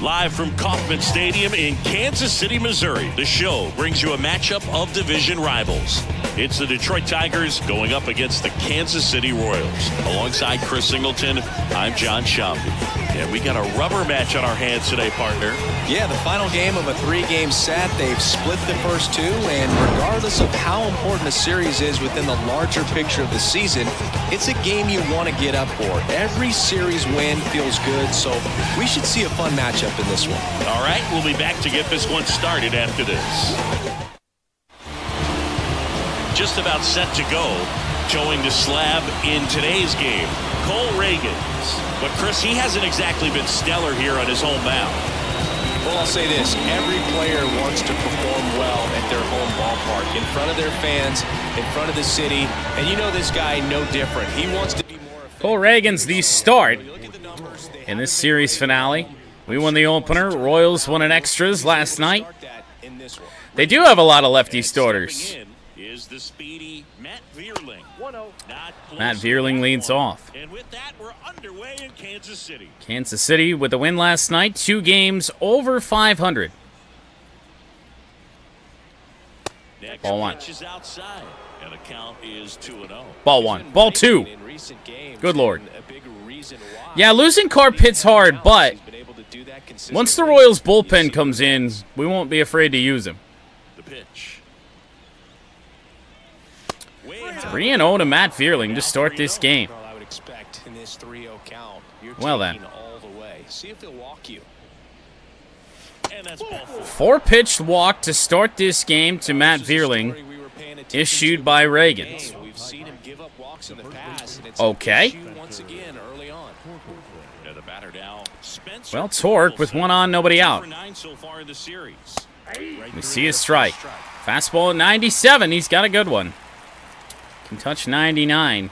Live from Kauffman Stadium in Kansas City, Missouri, the show brings you a matchup of division rivals. It's the Detroit Tigers going up against the Kansas City Royals. Alongside Chris Singleton, I'm John Shambi. And we got a rubber match on our hands today, partner. Yeah, the final game of a three-game set. They've split the first two, and regardless of how important a series is within the larger picture of the season, it's a game you want to get up for. Every series win feels good, so we should see a fun matchup in this one. All right, we'll be back to get this one started after this. Just about set to go. Showing the slab in today's game, Cole Ragans. But Chris, he hasn't exactly been stellar here on his home mound. Well, I'll say this. Every player wants to perform well at their home ballpark, in front of their fans, in front of the city. And you know this guy no different. He wants to be more effective. Cole Ragans, the start in this series finale. We won the opener. Royals won in extras last night. They do have a lot of lefty starters. Is the speedy Matt Vierling. Matt Vierling leads off. And with that, we're underway in Kansas City. Kansas City with the win last night. 2 games over 500. Next Ball one. Is outside, and the count is 2-0. Ball one. Ball two. Good Lord. Yeah, losing Carp hits hard, but once the Royals bullpen comes in, we won't be afraid to use him. The pitch. 3-0 to Matt Vierling to start this game. Well then. 4-pitched walk to start this game to Matt Vierling, issued by Ragans. Okay. Well, Torque with one on, nobody out. We see a strike. Fastball at 97. He's got a good one. Can touch 99.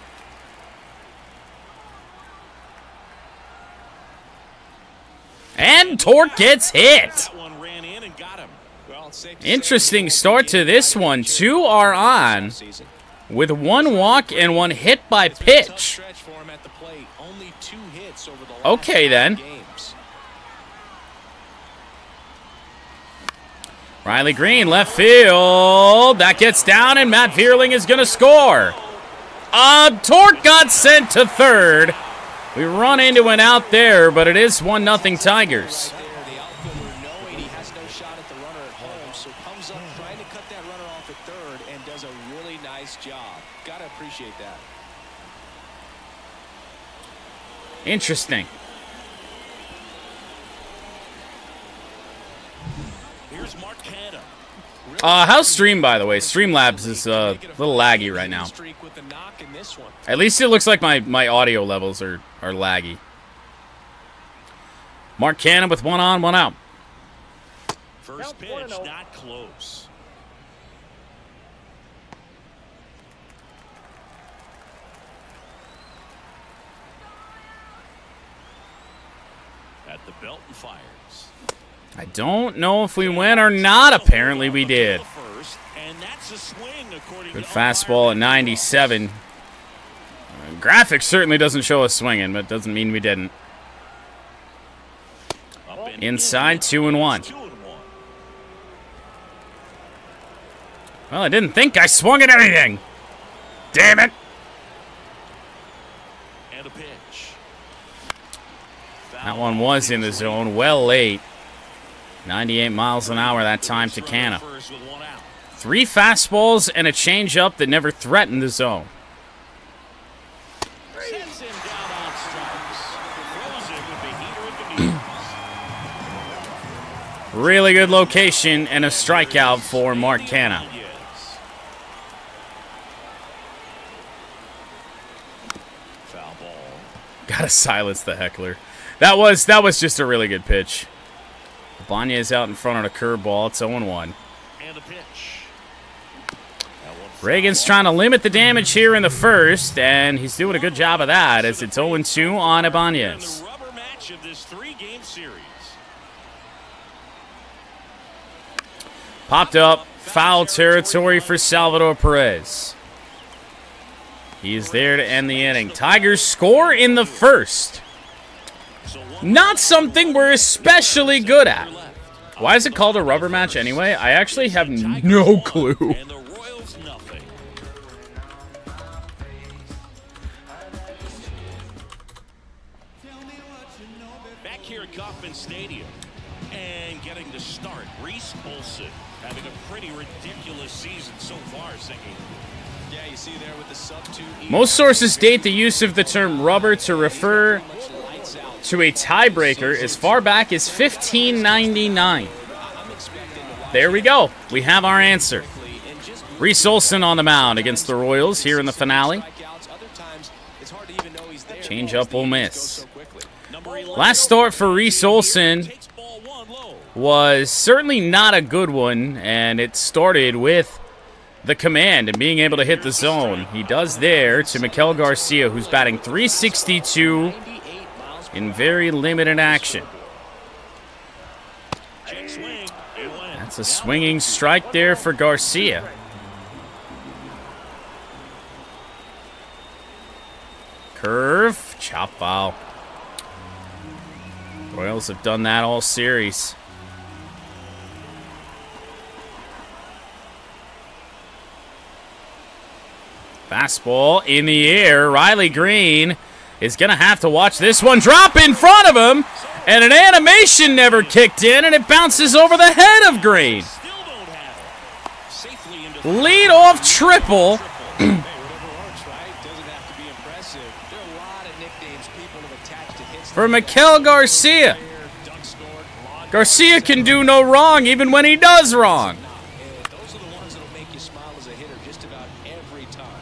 And Torque gets hit. Interesting start to this one. 2 are on with 1 walk and 1 hit by pitch. Okay, then. Riley Green, left field. That gets down, and Matt Vierling is going to score. Torque got sent to third. We run into an out there, but it is 1-0 Tigers. Interesting. How's Stream, by the way? Streamlabs is a little laggy right now. At least it looks like my audio levels are laggy. Mark Cannon with 1 on, 1 out. First pitch, not close. At the belt and fires. I don't know if we win or not. Apparently we did. Good fastball at 97. Graphics certainly doesn't show us swinging, but doesn't mean we didn't. Inside, 2-1. Well, I didn't think I swung at anything. Damn it. That one was in the zone, well late. 98 miles an hour that time to Canna. 3 fastballs and a changeup that never threatened the zone. Really good location and a strikeout for Mark Canna. Gotta silence the heckler. That was just a really good pitch. Ibanez out in front on a curveball. It's 0-1. Reagan's trying to limit the damage here in the first, and he's doing a good job of that as it's 0-2 on Ibanez. Popped up. Foul territory for Salvador Perez. He is there to end the inning. Tigers score in the first. Not something we're especially good at. Why is it called a rubber match anyway? I actually have no clue. And the Royals nothing. Back here at Kauffman Stadium and getting the start, Reese Olson having a pretty ridiculous season so far, singing. Yeah, you see there with the sub-2. Most sources date the use of the term rubber to refer to a tiebreaker as far back as 1599. There we go. We have our answer. Reese Olson on the mound against the Royals here in the finale. Change up will miss. Last start for Reese Olson was certainly not a good one, and it started with the command and being able to hit the zone. He does there to Maikel Garcia, who's batting .362 in very limited action. That's a swinging strike there for Garcia. Curve, chop foul. Royals have done that all series. Fastball in the air. Riley Green is going to have to watch this one drop in front of him. And an animation never kicked in, and it bounces over the head of Green. Lead-off triple. For Maikel Garcia. Garcia can do no wrong even when he does wrong. Those are the ones that'll make you smile as a hitter just about every time.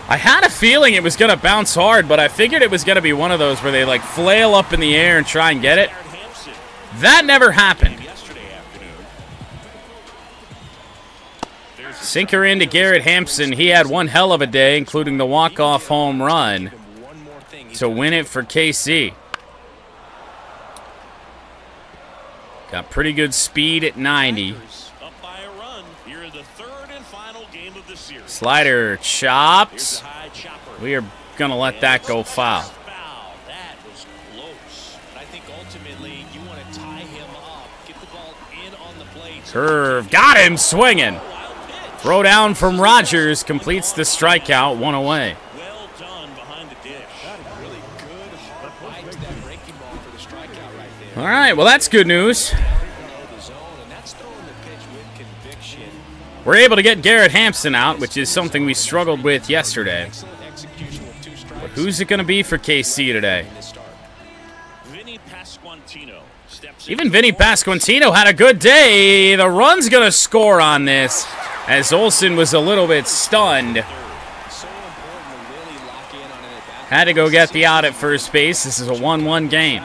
I had a feeling it was going to bounce hard, but I figured it was going to be one of those where they like flail up in the air and try and get it. That never happened. Sinker into Garrett Hampson. He had one hell of a day, including the walk-off home run to win it for KC. Got pretty good speed at 90. Slider chopped. We are going to let that go foul. That was close. I think ultimately you want to tie him up, get the ball in on the plate. Curve. Got him swinging. Throw down from Rogers completes the strikeout, one away. Well done behind the dish. Really good hard bite to that breaking ball for the strikeout right there. All right, well, that's good news. We're able to get Garrett Hampson out, which is something we struggled with yesterday. But who's it going to be for KC today? Even Vinny Pasquantino had a good day. The run's going to score on this, as Olson was a little bit stunned. Had to go get the out at first base. This is a 1-1 game.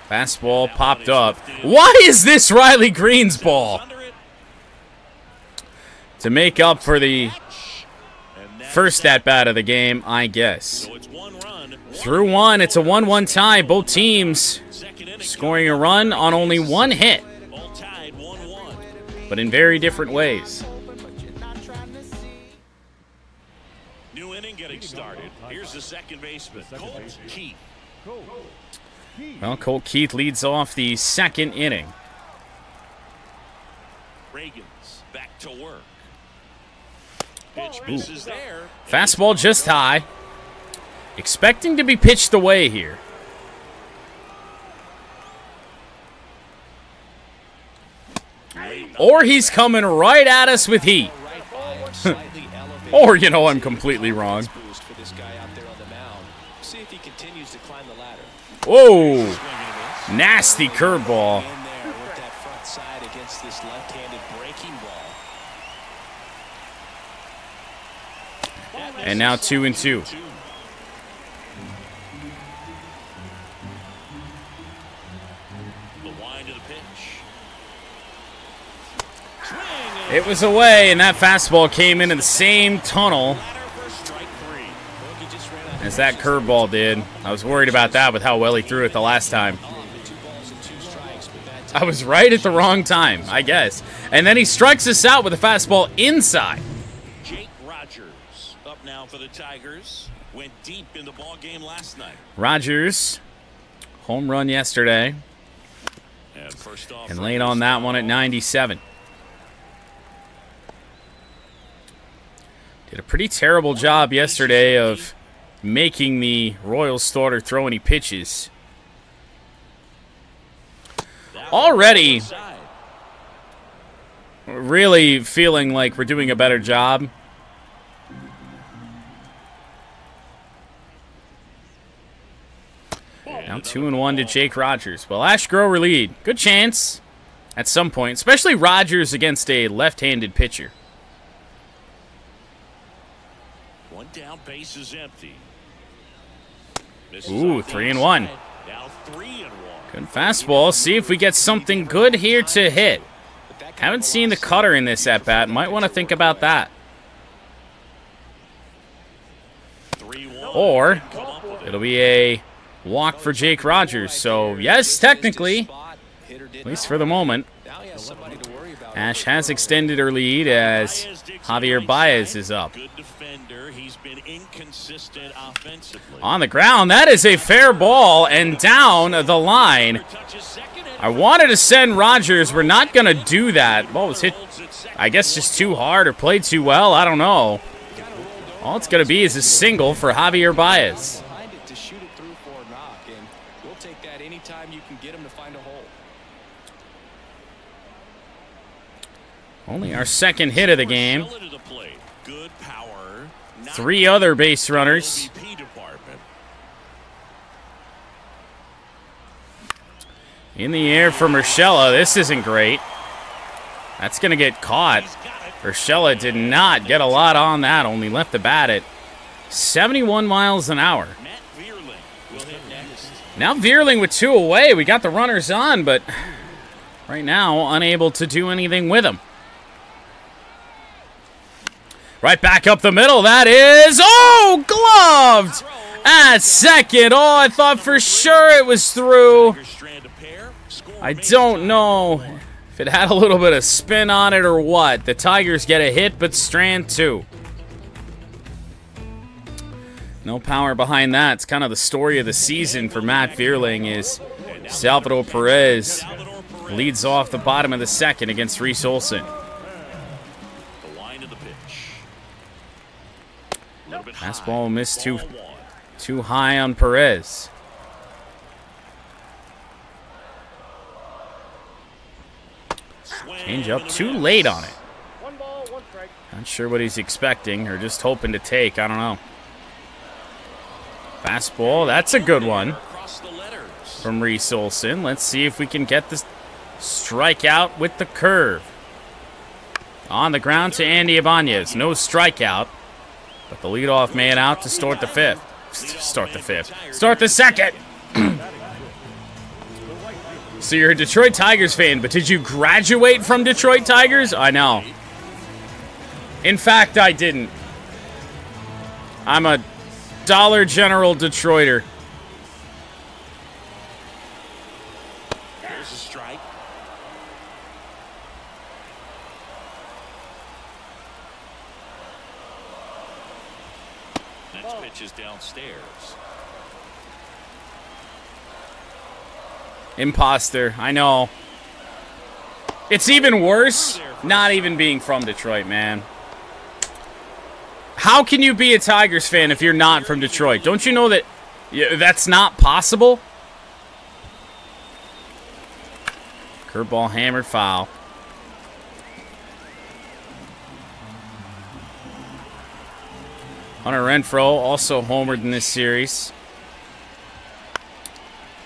Fastball popped up. Why is this Riley Green's ball? To make up for the first at-bat of the game, I guess. Through one, it's a 1-1 tie. Both teams scoring a run on only one hit, but in very different ways. New inning getting started. Here's the second baseman, Colt Keith. Well, Colt Keith leads off the second inning. Reagan's back to work. Pitch misses there. Fastball just high. Expecting to be pitched away here. Or he's coming right at us with heat. Or, you know, I'm completely wrong. Whoa! Nasty curveball. And now 2-2. It was away, and that fastball came into the same tunnel as that curveball did. I was worried about that with how well he threw it the last time. I was right at the wrong time, I guess. And then he strikes us out with a fastball inside. Jake Rogers up now for the Tigers. Went deep in the ball game last night. Rogers, home run yesterday. And first off, And laid on that one at 97. Did a pretty terrible job yesterday of making the Royals starter throw any pitches. Already really feeling like we're doing a better job. Now 2-1 to Jake Rogers. Well, Ash Grover lead. Good chance at some point, especially Rogers against a left-handed pitcher. One down, base is empty. Ooh, 3-1. Now 3-1. Good fastball. See if we get something good here to hit. Haven't seen the cutter in this at-bat. Might want to think about that. Or it'll be a walk for Jake Rogers. So, yes, technically, at least for the moment, Ash has extended her lead as Javier Baez is up. Good defender. He's been inconsistent offensively. On the ground, that is a fair ball and down the line. I wanted to send Rogers. We're not going to do that. Ball was hit, I guess, just too hard or played too well. I don't know. All it's going to be is a single for Javier Baez. Only our second hit of the game. Good power. 3 other base runners. In the air for Urshela. This isn't great. That's going to get caught. Urshela did not get a lot on that. Only left the bat at 71 miles an hour. Now Vierling with 2 away. We got the runners on, but right now unable to do anything with them. Right back up the middle. That is, oh, gloved at second. Oh, I thought for sure it was through. I don't know if it had a little bit of spin on it or what. The Tigers get a hit, but Strand too. No power behind that. It's kind of the story of the season for Matt Vierling is Salvador Perez leads off the bottom of the second against Reese Olson. Fastball missed too high on Perez. Change up too late on it. Not sure what he's expecting or just hoping to take. I don't know. Fastball, that's a good one from Reese Olson. Let's see if we can get this strikeout with the curve. On the ground to Andy Ibanez. No strikeout. But the leadoff man out to start the fifth. Start the second. So you're a Detroit Tigers fan, but did you graduate from Detroit Tigers? I know. In fact, I didn't. I'm a Dollar General Detroiter. There's a strike. Next pitch is downstairs. Imposter, I know. It's even worse not even being from Detroit, man. How can you be a Tigers fan if you're not from Detroit? Don't you know that that's not possible? Curveball hammered foul. Hunter Renfroe also homered in this series.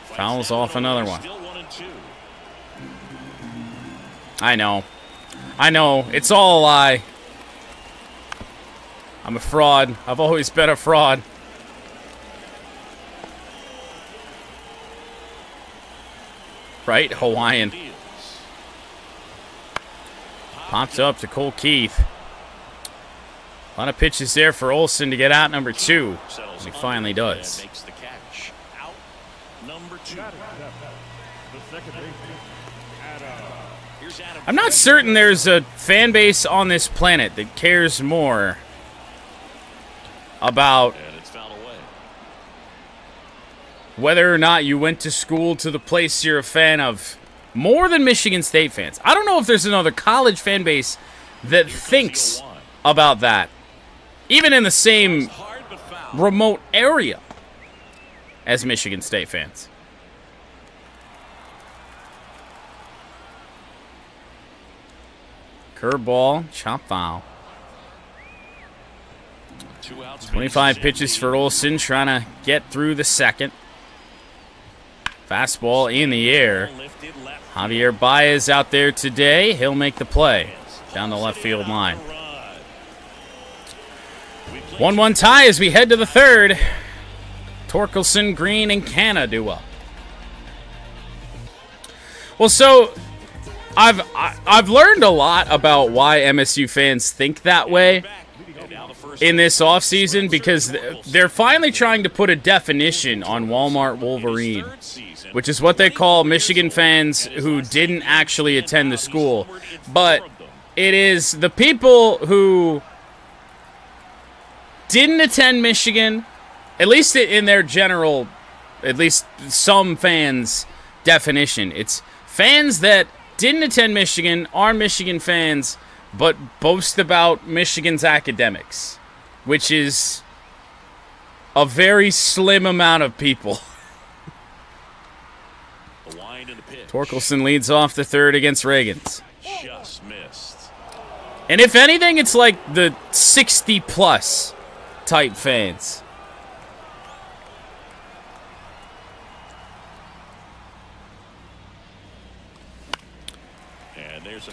Fouls off another one. I know. It's all a lie. I'm a fraud. I've always been a fraud. Right? Hawaiian. Pops up to Cole Keith. A lot of pitches there for Olson to get out number 2. And he finally does. I'm not certain there's a fan base on this planet that cares more about whether or not you went to school to the place you're a fan of more than Michigan State fans. I don't know if there's another college fan base that thinks about that, even in the same remote area as Michigan State fans. Curveball, chop foul. 25 pitches for Olsen, trying to get through the second. Fastball in the air. Javier Baez out there today. He'll make the play down the left field line. 1-1 tie as we head to the third. Torkelson, Green, and Canna do up. Well, so I've learned a lot about why MSU fans think that way in this offseason, because they're finally trying to put a definition on Walmart Wolverine, which is what they call Michigan fans who didn't actually attend the school. But it is the people who didn't attend Michigan, at least in their general, at least some fans' definition. It's fans that didn't attend Michigan, are Michigan fans, but boast about Michigan's academics, which is a very slim amount of people. Torkelson leads off the third against Reagans. Just missed. And if anything, it's like the 60-plus type fans.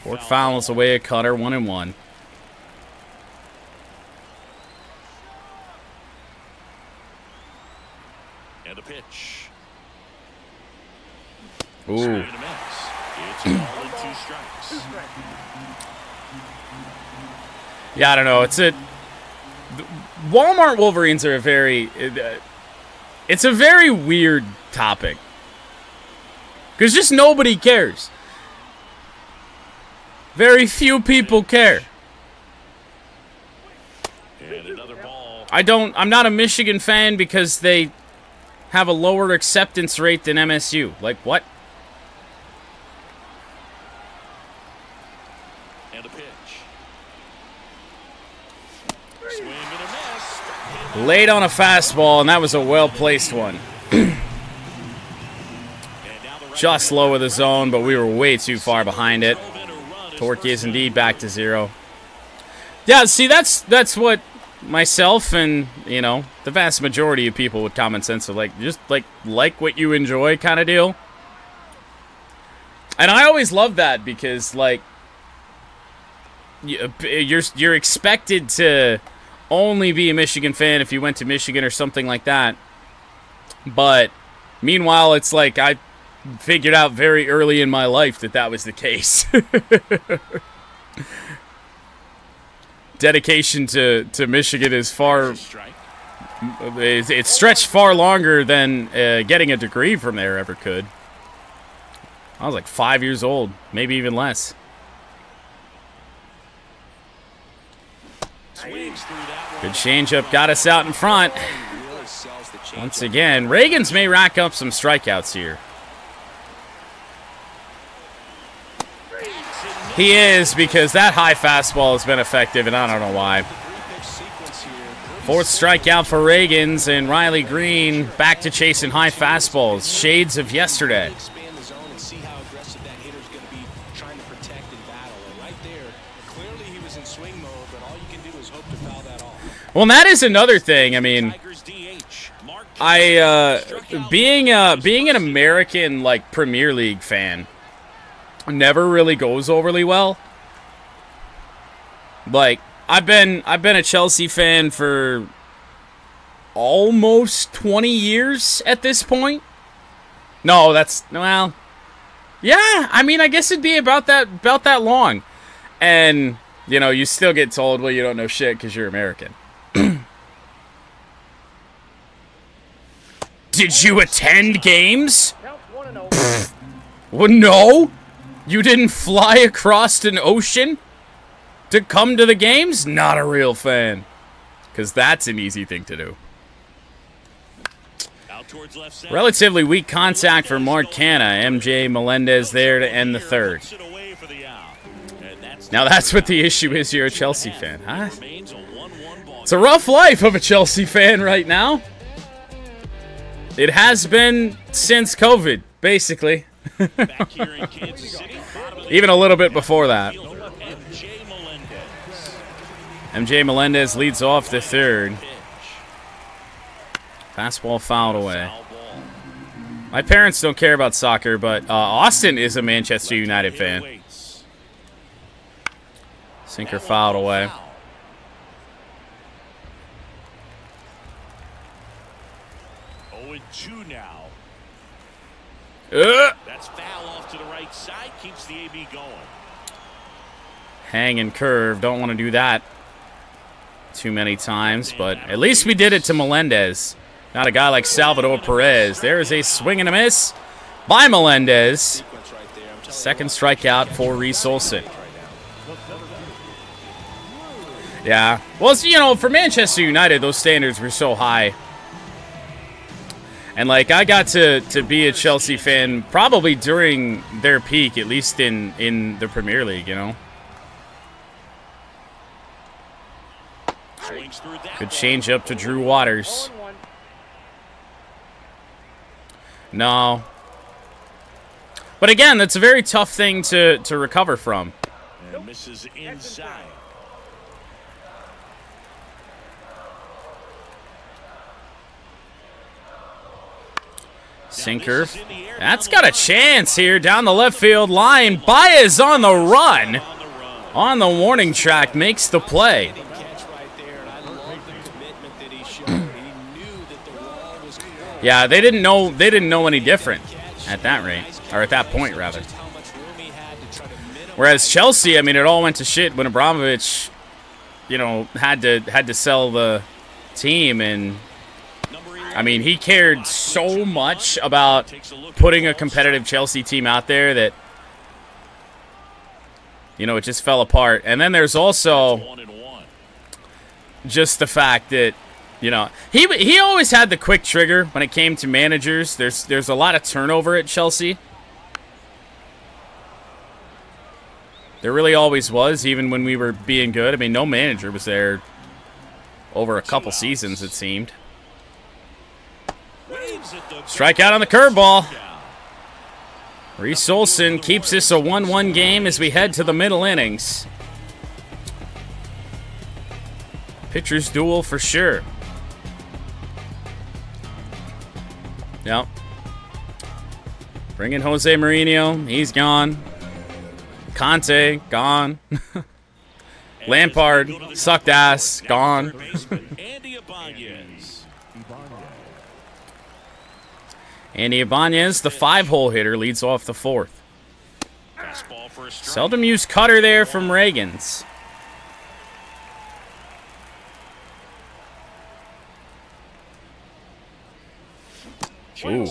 Torque fouls away a cutter, 1-1. And a pitch. Ooh. It's all in 2 strikes. Yeah, I don't know. Walmart Wolverines are it's a very weird topic. Because just nobody cares. Very few people care. And another ball. I'm not a Michigan fan because they have a lower acceptance rate than MSU. Like, what? And a pitch. Swing and a miss. Late on a fastball, and that was a well-placed one. Just low of the zone, but we were way too far behind it. Torque is indeed back to 0. Yeah, see, that's what myself and, the vast majority of people with common sense are like, just like what you enjoy kind of deal. And I always love that because, like, you're expected to only be a Michigan fan if you went to Michigan or something like that. But meanwhile, it's like I figured out very early in my life that was the case. Dedication to Michigan is it's stretched far longer than getting a degree from there ever could. I was like 5 years old, maybe even less. Good changeup got us out in front. Once again, Reagans may rack up some strikeouts here. He is, because that high fastball has been effective, and I don't know why. 4th strikeout for Reagans, and Riley Green back to chasing high fastballs. Shades of yesterday. Well, and that is another thing. I mean, being an American, like, Premier League fan never really goes overly well. Like, I've been a Chelsea fan for almost 20 years at this point. No, well, yeah, I mean, I guess it'd be about that long. And, you still get told, well, you don't know shit because you're American. Did you attend games? Well, no. You didn't fly across an ocean to come to the games? Not a real fan. Because that's an easy thing to do. Relatively weak contact for Marcana. MJ Melendez there to end the third. Now that's what the issue is. You're a Chelsea fan, huh? It's a rough life of a Chelsea fan right now. It has been since COVID, basically. Even a little bit before that. MJ Melendez leads off the third. Fastball fouled away. My parents don't care about soccer, but Austin is a Manchester United fan. Sinker fouled away. Now. That's foul off to the right side, keeps the AB going. Hang and curve. Don't want to do that too many times, but at least we did it to Melendez. Not a guy like Salvador Perez. There is a swing and a miss by Melendez. Second strikeout for Reese Olson. Yeah. Well, you know, for Manchester United, those standards were so high. And, like, I got to be a Chelsea fan probably during their peak, at least in the Premier League, you know. Good change up to Drew Waters. No. But again, that's a very tough thing to recover from. And misses inside. Sinker. That's got a chance here down the left field line. Baez on the run. On the warning track, makes the play. Yeah, they didn't know any different at that rate, or at that point rather. Whereas Chelsea, I mean, it all went to shit when Abramovich, you know, had to sell the team, and I mean, he cared so much about putting a competitive Chelsea team out there that, you know, it just fell apart. And then there's also just the fact that, you know, he always had the quick trigger when it came to managers. There's a lot of turnover at Chelsea. There really always was, even when we were being good. I mean, no manager was there over a couple seasons, it seemed. Strikeout on the curveball. Reese Olson keeps this a 1-1 game as we head to the middle innings. Pitcher's duel for sure. Yep. Bring in Jose Mourinho. He's gone. Conte, gone. Lampard, sucked ass, gone. Andy Ibanez, the 5-hole hitter, leads off the fourth. Seldom used cutter there from Reagans. Ooh.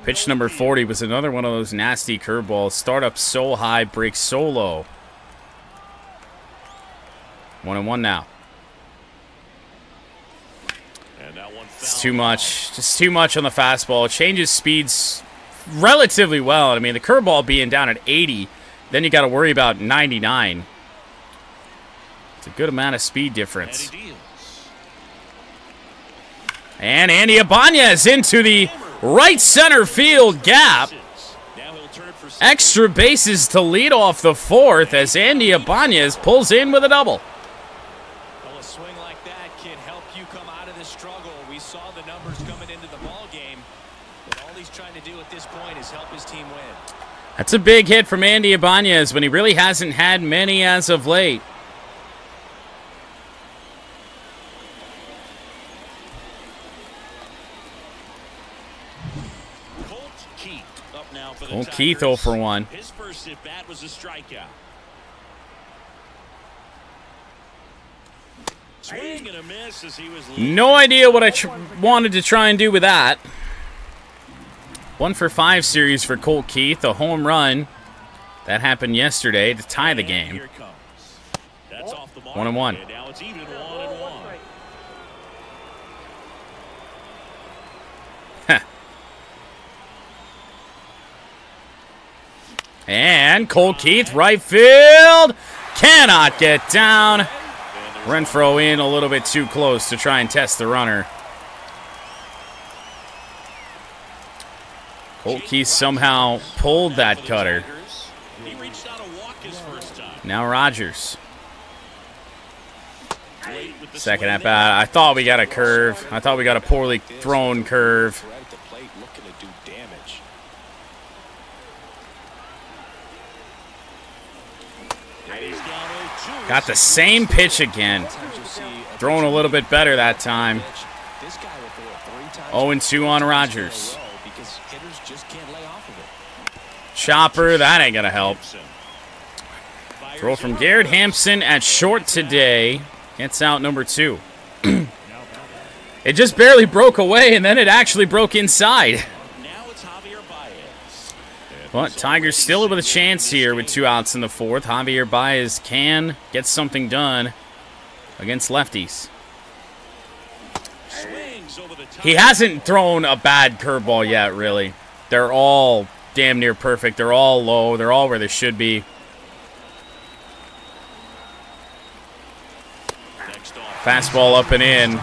Pitch number 40 was another one of those nasty curveballs. Start up so high, break so low. 1-1 now. It's too much. Just too much on the fastball. It changes speeds relatively well. I mean, the curveball being down at 80, then you got to worry about 99. It's a good amount of speed difference. And Andy Ibanez into the right center field gap. Extra bases to lead off the fourth as Andy Ibanez pulls in with a double. Well, a swing like that can help you come out of this struggle. We saw the numbers coming into the ball game, but all he's trying to do at this point is help his team win. That's a big hit from Andy Ibanez when he really hasn't had many as of late. Colt Keith 0 for 1. His first at bat was a strikeout. Swing and a miss as he was no idea what I wanted to try and do with that. 1 for 5 series for Colt Keith, a home run That happened yesterday to tie the game. 1-1. And Cole Keith, right field, cannot get down. Renfroe in a little bit too close to try and test the runner. Cole Keith somehow pulled that cutter. Now Rogers. Second at bat. I thought we got a curve. I thought we got a poorly thrown curve. Got the same pitch again. Thrown a little bit better that time. 0-2 on Rogers. Chopper, that ain't gonna help. Throw from Garrett Hampson at short today. Gets out number 2. It just barely broke away, and then it actually broke inside. But Tigers still with a chance here with 2 outs in the 4th. Javier Baez can get something done against lefties. He hasn't thrown a bad curveball yet, really. They're all damn near perfect. They're all low. They're all where they should be. Fastball up and in.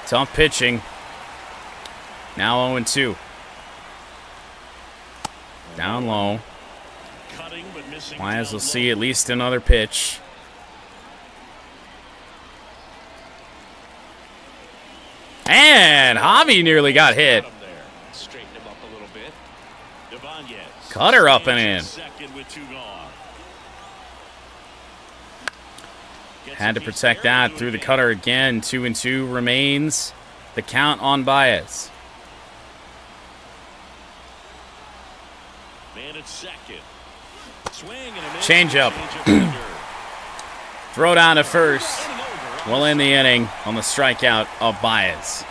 Tough pitching. Now 0-2. Down low. Baez will see at least another pitch. And Javi nearly got hit. Cutter up and in. Had to protect that through the cutter again. 2-2 remains. The count on Baez. Change up. Throw down to first. We'll end the inning on the strikeout of Baez.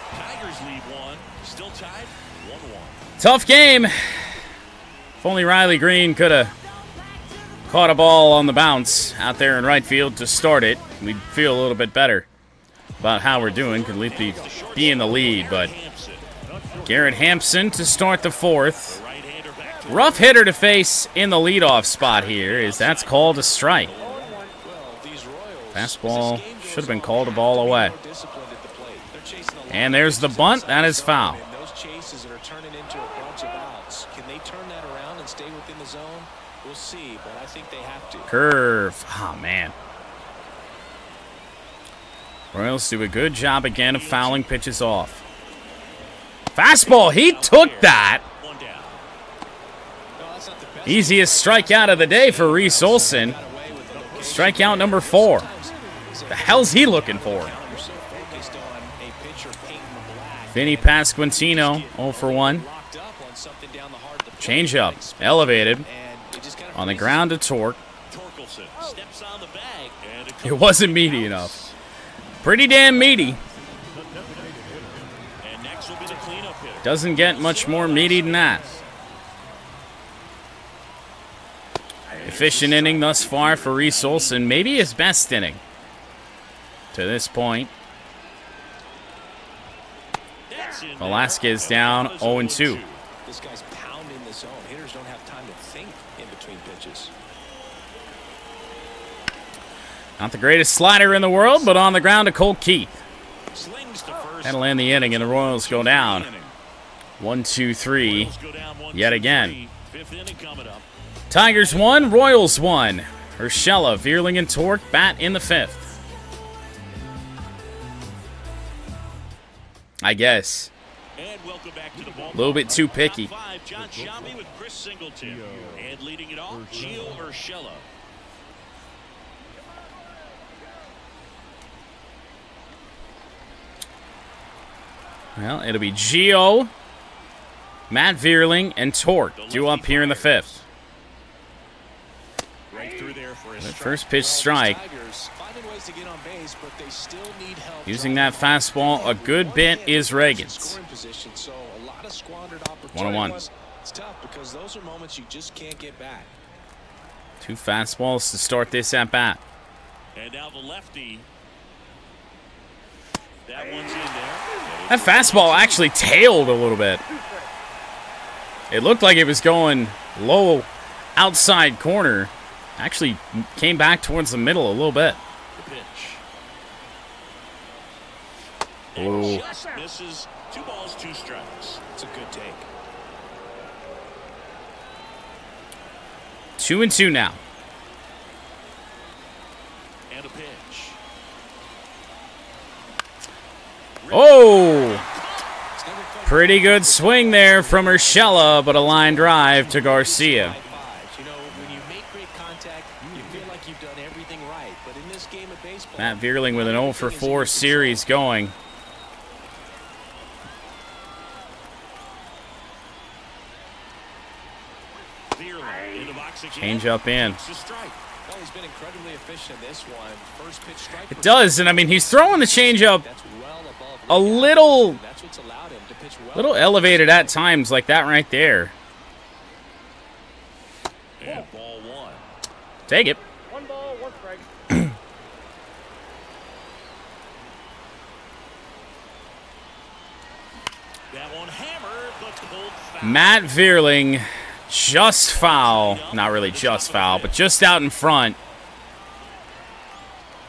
Tough game. If only Riley Green could have caught a ball on the bounce out there in right field to start it, we'd feel a little bit better about how we're doing. Could at least be in the lead, but Garrett Hampson to start the 4th. Rough hitter to face in the leadoff spot here, is that's called a strike. Fastball should have been called a ball away. And there's the bunt. That is foul. Curve. Oh, man. Royals do a good job again of fouling pitches off. Fastball. He took that. Easiest strikeout of the day for Reese Olson. Strikeout number 4. The hell's he looking for? Vinny Pasquantino, 0 for 1. Change up, elevated. On the ground to Torque. It wasn't meaty enough. Pretty damn meaty. Doesn't get much more meaty than that. Efficient inning thus far for Reese Olson. Maybe his best inning to this point. Velasquez down 0-2. This guy's pounding the zone. Hitters don't have time to think in between pitches. Not the greatest slider in the world, but on the ground to Cole Keith. That'll end the inning, and the Royals go down 1-2-3 yet again. Tigers 1, Royals 1. Urshela, Vierling, and Torque bat in the 5th. I guess. A little bit too picky. Well, it'll be Gio, Matt Vierling, and Torque due up here in the 5th. The first pitch strike. Using that fastball a good bit is Reagan's. 1-1. It's tough because those are moments you just can't get back. 2 fastballs to start this at bat. And now the lefty. That one's in there. That fastball actually tailed a little bit. It looked like it was going low outside corner. Actually came back towards the middle a little bit. The pitch. Oh. Just misses. 2 balls, 2 strikes. It's a good take. 2-2 now. And a pitch. Oh! Pretty good swing there from Urshela, but a line drive to Garcia. You know, when you make great contact, you feel like you've done everything right. But in this game of baseball, Matt Vierling with an 0-for-4 series going. Change up in. well, he's been incredibly efficient in this one. First pitch strike. It does, and I mean, he's throwing the changeup a little elevated at times, like that right there. And ball 1. Take it. 1 ball, 1 strike. That one hammered, but pulled foul. Matt Vierling, just foul. Not really just foul, but just out in front.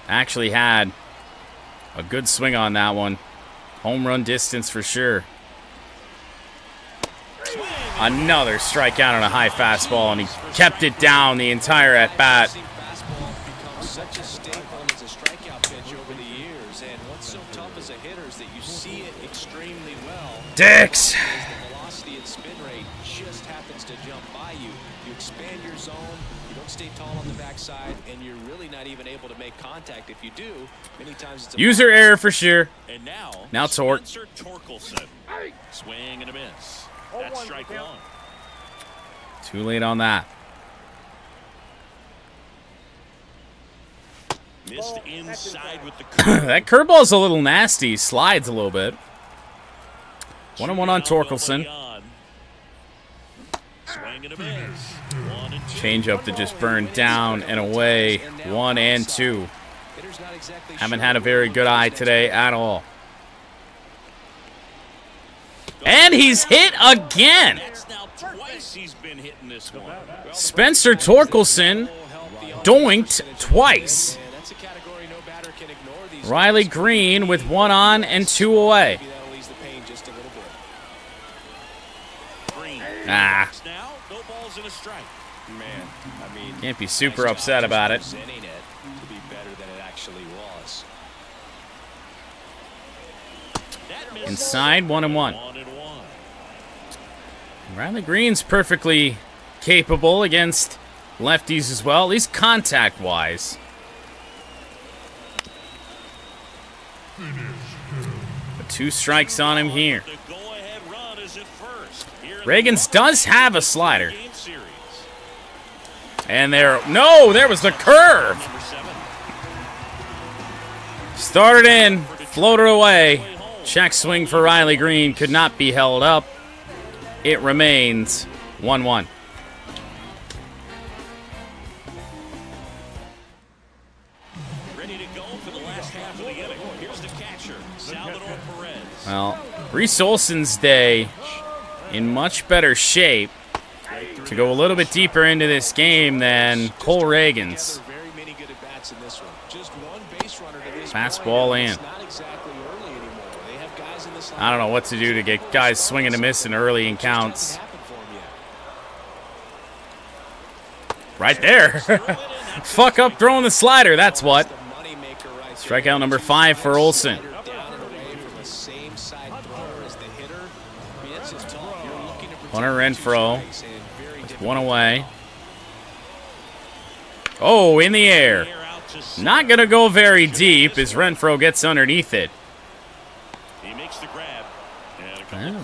Actually had a good swing on that one. Home run distance for sure. Another strikeout on a high fastball, and he kept it down the entire at-bat. Fastball becomes such a staple as a strikeout pitch over the years, and what's so tough as a hitter is that you see it extremely well. Dix. The velocity and spin rate just happens to jump by you. You expand your zone, you don't stay tall on the backside, and you're really not even able to make contact. If you do, many times it's a User error for sure. And now Torque. Spencer Torkelson. Swing and a miss. That's strike 1. Too late on that. Missed inside with the curve. That curveball's a little nasty. Slides a little bit. 1-1 on Torkelson. Swing and a miss. 1 and 2. Changeup to just burn down and away. 1 and 2. Haven't had a very good eye today at all. And he's hit again. That's now twice he's been hitting this one. Spencer Torkelson doinked twice. Riley Green with 1 on and 2 away. Ah. Now, no balls and a strike. Man, I mean, Can't be super upset about it. to be better than it actually was. That misses. Inside, 1-1. 1 and 1. Riley Green's perfectly capable against lefties as well, at least contact-wise. But 2 strikes on him here. The go-ahead run is at first. Reagans does have a slider. And there was the curve. Started in, floated away. Check swing for Riley Green could not be held up. It remains 1-1. Ready to go for the last half of the inning. Here's the catcher, Salvador Perez. Well, Reese Olson's day in much better shape to go a little bit deeper into this game than Cole Reagans. Fastball in. I don't know what to do to get guys swinging and missing early in counts. Right there. Fuck up throwing the slider, that's what. Strikeout number 5 for Olson. Hunter Renfroe with 1 away. Oh, in the air. Not going to go very deep as Renfroe gets underneath it. He makes the grab.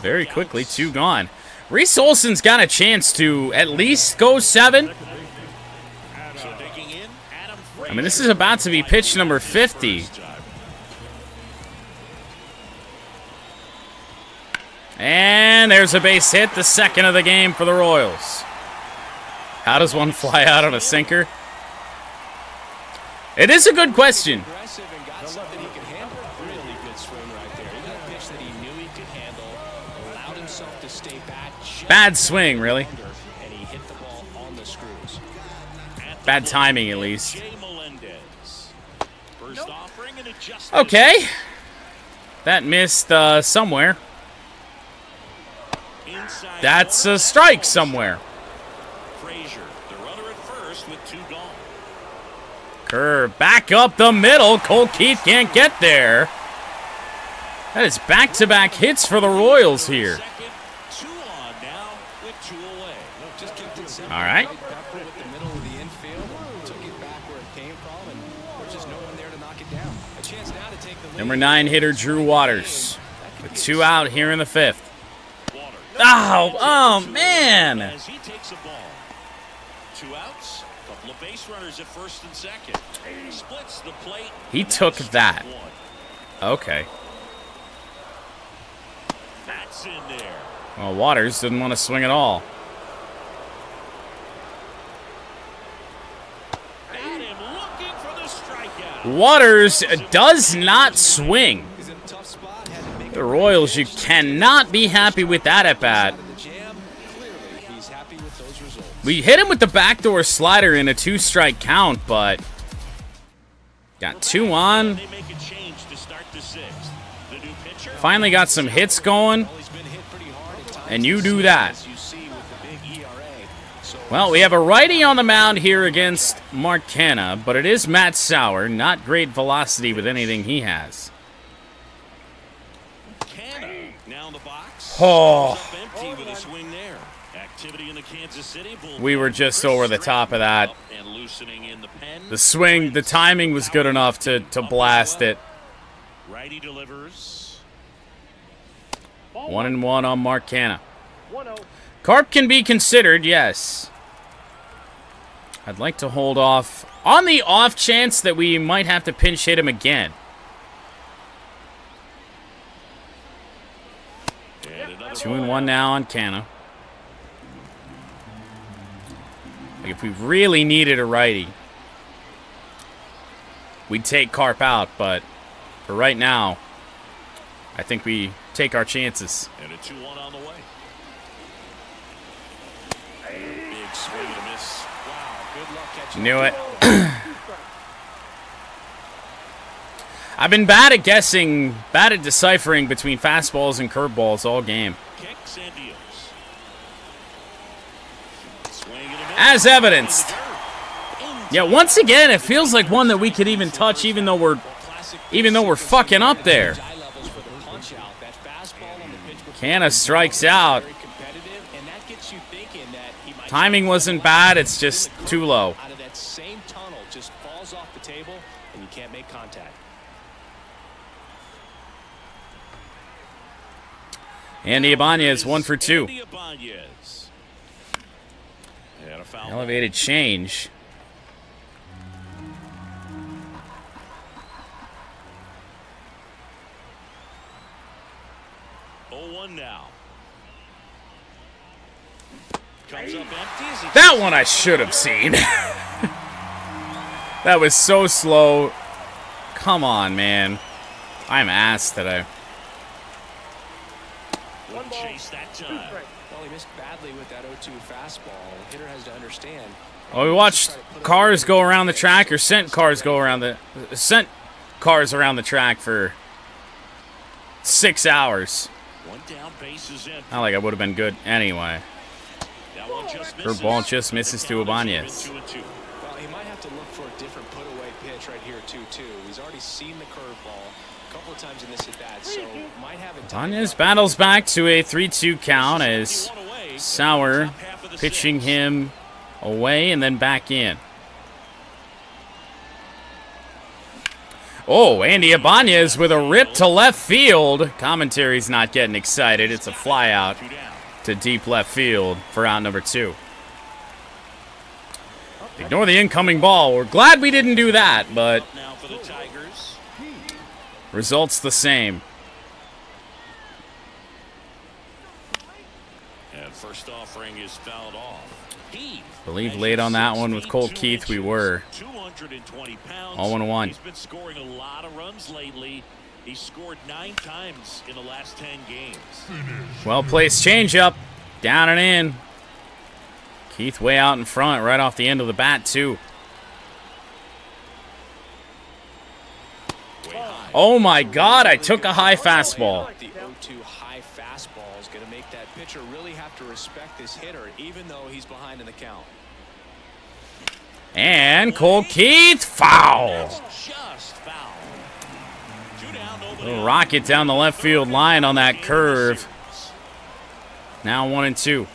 Very quickly, 2 gone. Reese Olson's got a chance to at least go 7. I mean, this is about to be pitch number 50. And there's a base hit, the second of the game for the Royals. How does one fly out on a sinker? It is a good question. Bad swing, really. Bad timing, at least. Okay. That missed somewhere. That's a strike somewhere. Curve back up the middle. Cole Keith can't get there. That is back-to-back hits for the Royals here. All right. Number 9 hitter Drew Waters with 2 out here in the 5th. Oh man. As he takes a ball. 2 outs, couple of base runners at first and second. Splits the plate. He took that. Okay. That's in there. Well, Waters didn't want to swing at all. Waters does not swing. The Royals, you cannot be happy with that at bat. We hit him with the backdoor slider in a 2-strike count, but got 2 on. Finally got some hits going, and you do that. Well, we have a righty on the mound here against Mark Canha, but it is Matt Sauer. Not great velocity with anything he has. Oh. We were just over the top of that. The swing, the timing was good enough to blast it. 1-1 on Mark Canha. Carp can be considered, yes. I'd like to hold off on the off chance that we might have to pinch hit him again. 2-1 now on Canha. Like if we really needed a righty, we'd take Carp out, but for right now, I think we take our chances. And a 2-1 on the way. Big swing and a miss. Wow, good luck catching. Knew it. I've been bad at guessing, bad at deciphering between fastballs and curveballs all game. As evidenced. Yeah, once again, it feels like one that we could even touch, even though we're fucking up there. Canha strikes out. Timing wasn't bad, it's just too low. Out of that same tunnel, just falls off the table, and you can't make contact. Andy Ibanez, 1 for 2. Elevated change. Now. That one I should have seen. That was so slow. Come on, man. I'm ass today. Chase that time. Well, he missed badly with that 0-2 fastball. The hitter has to understand. Well, we watched cars go around the track, or sent cars around the track for 6 hours. Not like I would have been good anyway. Her ball just misses to Ibanez. Well, he might have to look for a different put-away pitch right here, 2-2. He's already seen the curveball a couple of times in this at-bat, so might have it. Ibanez battles back to a 3-2 count as Sauer pitching him away and then back in. Oh, Andy Ibanez with a rip to left field. Commentary's not getting excited. It's a fly out to deep left field for out number 2. Ignore the incoming ball. We're glad we didn't do that, but results the same. First offering is fouled off. I believe late on that one with Colt Keith we were. 220 pounds. 0-1. He's been scoring a lot of runs lately. He scored 9 times in the last 10 games. Well-placed changeup. Down and in. Keith way out in front, right off the end of the bat, too. Oh, my God. I took a high fastball. The 0-2 high fastball is going to make that pitcher really have to respect this hitter, even though he's behind in the count. And Colt Keith, foul. Just foul. Little rocket down the left field line on that curve. Now 1-2.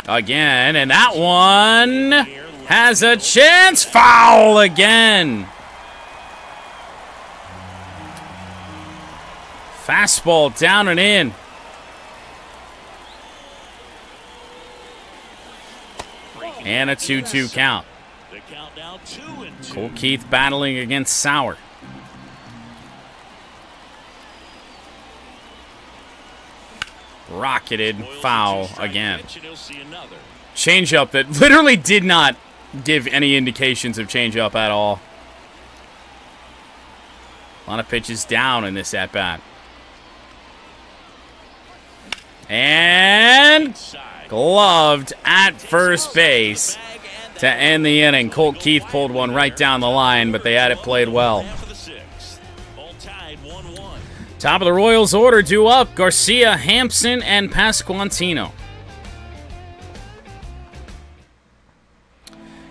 Again, and that one has a chance. Foul again. Fastball down and in. And a 2-2 count. Colt Keith battling against Sauer. Rocketed, foul again. Changeup that literally did not give any indications of changeup at all. A lot of pitches down in this at-bat. And gloved at first base to end the inning. Colt Keith pulled one right down the line, but they had it played well. Top of the Royals order due up: Garcia, Hampson, and Pasquantino.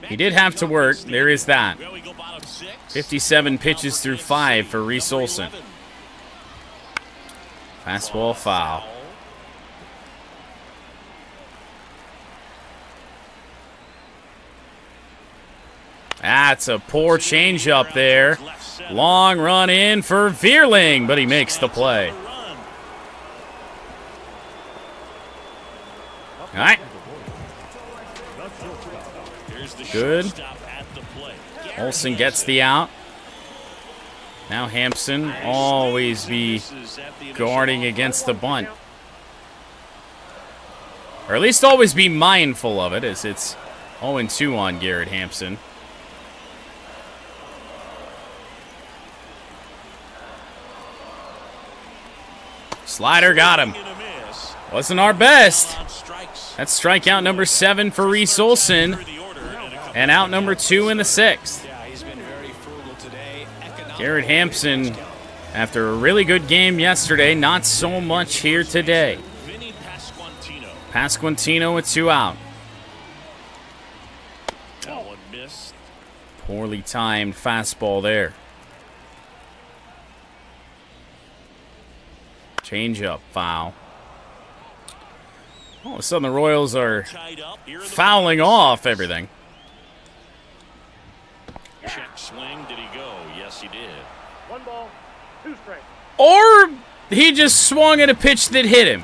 He did have to work. There is that. 57 pitches through 5 for Reese Olson. Fastball foul. That's a poor changeup there. Long run in for Vierling, but he makes the play. All right. Good. Olsen gets the out. Now Hampson always be guarding against the bunt. Or at least always be mindful of it, as it's 0-2 on Garrett Hampson. Slider got him. Wasn't our best. That's strikeout number 7 for Reese Olson. And out number 2 in the 6th. Garrett Hampson, after a really good game yesterday, not so much here today. Pasquantino with 2 out. Poorly timed fastball there. Changeup foul. All of a sudden the Royals are fouling off everything. Check swing. Did he go? Yes, he did. 1 ball, 2 strikes. Or he just swung at a pitch that hit him.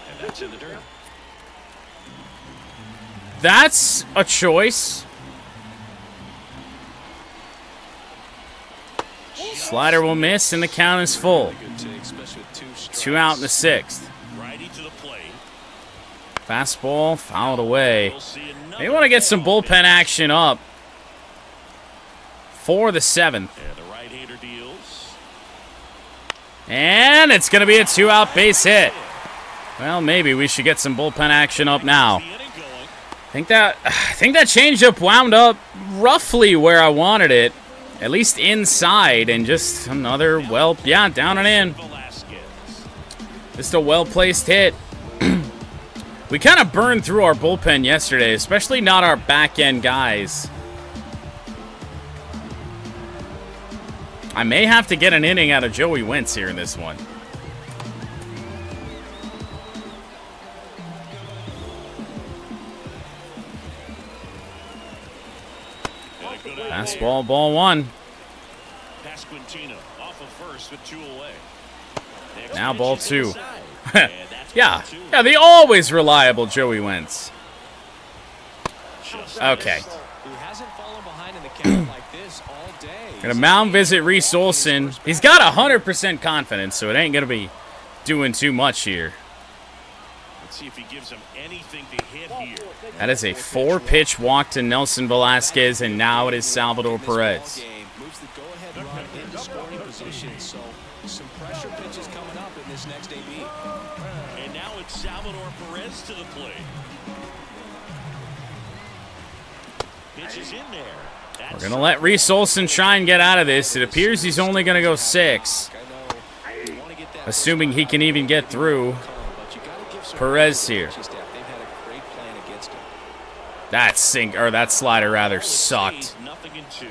And that's in the dirt. That's a choice. Slider will miss, and the count is full. 2 out in the 6th. Fastball fouled away. They want to get some bullpen action up for the 7th. And it's going to be a 2-out base hit. Well, maybe we should get some bullpen action up now. I think that changeup wound up roughly where I wanted it. At least inside, and just another, well, yeah, down and in. Just a well-placed hit. We kind of burned through our bullpen yesterday, especially not our back-end guys. I may have to get an inning out of Joey Wentz here in this one. Fastball, ball 1. Pasquantino off of first with 2 away. Now ball 2. Yeah, the always reliable Joey Wentz. Okay. Who hasn't fallen behind in the count like this. Gonna mound visit Reese Olson. He's got 100% confidence, so it ain't gonna be doing too much here. Let's see if he gives him anything to hit here. That is a 4-pitch walk to Nelson Velasquez, and now it is Salvador Perez. Moves the go-ahead run into scoring position, so some pressure pitches coming up in this next AB. And now it's Salvador Perez to the plate. Pitch is in there. We're going to let Reese Olson try and get out of this. It appears he's only going to go 6. Assuming he can even get through. Perez here. That slider rather sucked. Nothing in 2.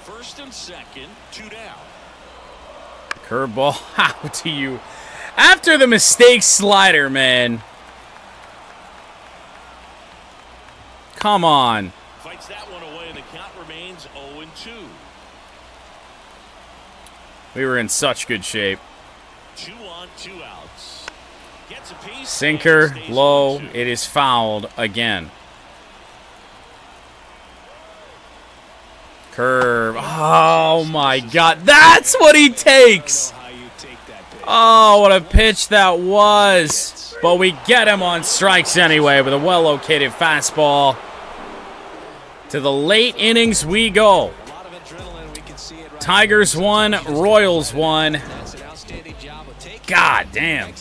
First and second, 2 down. Curveball. How do you... After the mistake slider, man. Come on. Fights that one away, and the count remains 0-2. We were in such good shape. 2 on, 2 outs. Gets a piece. Sinker, low. It is fouled again. Curve. Oh, my God. That's what he takes. Oh, what a pitch that was. But we get him on strikes anyway with a well-located fastball. To the late innings we go. Tigers 1, Royals 1. God damn.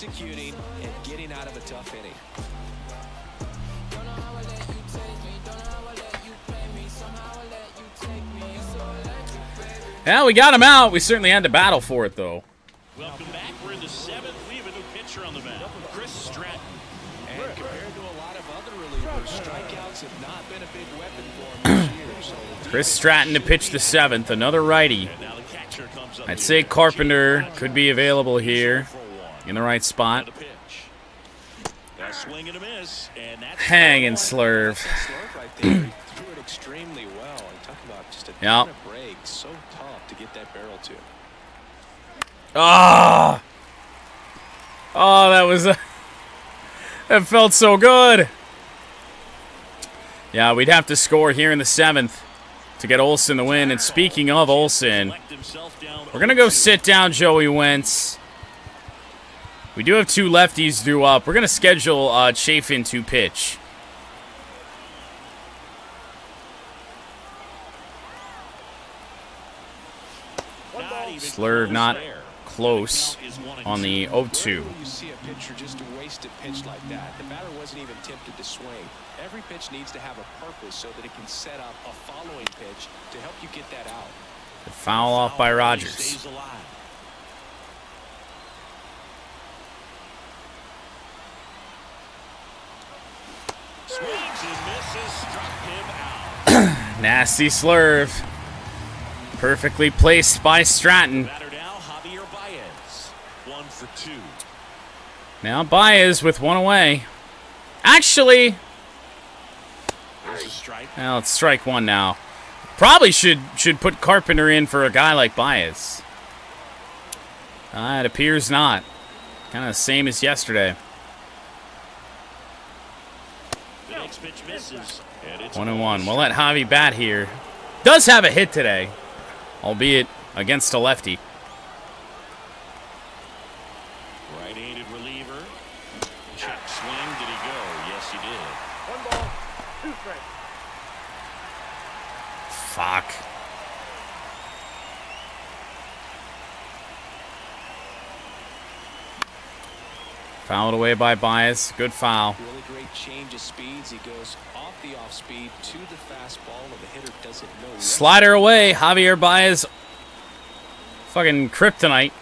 Yeah, we got him out. We certainly had to battle for it, though. Welcome back. We're in the 7th. We have a new pitcher on the mound, Chris Stratton. And compared to a lot of other relievers, strikeouts have not been a big weapon for him this year. So Chris Stratton to pitch the 7th, another righty. I'd say Carpenter could be available here in the right spot. Hang and slurve. Yep. so tough to get that barrel to. Ah! Oh, that was that felt so good. Yeah, we'd have to score here in the 7th to get Olson the win. And speaking of Olson, we're going to go sit down Joey Wentz. We do have 2 lefties due up. We're going to schedule Chafin to pitch. Slurve not close on the 0-2. You see a pitcher just a wasted pitch like that. The batter wasn't even tempted to swing. Every pitch needs to have a purpose so that it can set up a following pitch to help you get that out. The foul off by Rogers. Swings and misses, struck him out. Nasty slurve. Perfectly placed by Stratton. Batter now, Javier Baez. 1 for 2. Now Baez with 1 away. Actually, There's a strike. well, it's strike 1 now. Probably should put Carpenter in for a guy like Baez. It appears not. Kind of the same as yesterday. The next pitch misses. And it's 1-1. We'll let Javi bat here. Does have a hit today, albeit against a lefty. Right-handed reliever. Check swing. Did he go? Yes, he did. 1 ball, 2 strikes. Fuck. Fouled away by Baez. Good foul. Really great change of speeds. He goes off the off speed to the fastball, and the hitter doesn't know. Slider away. Javier Baez. Fucking kryptonite.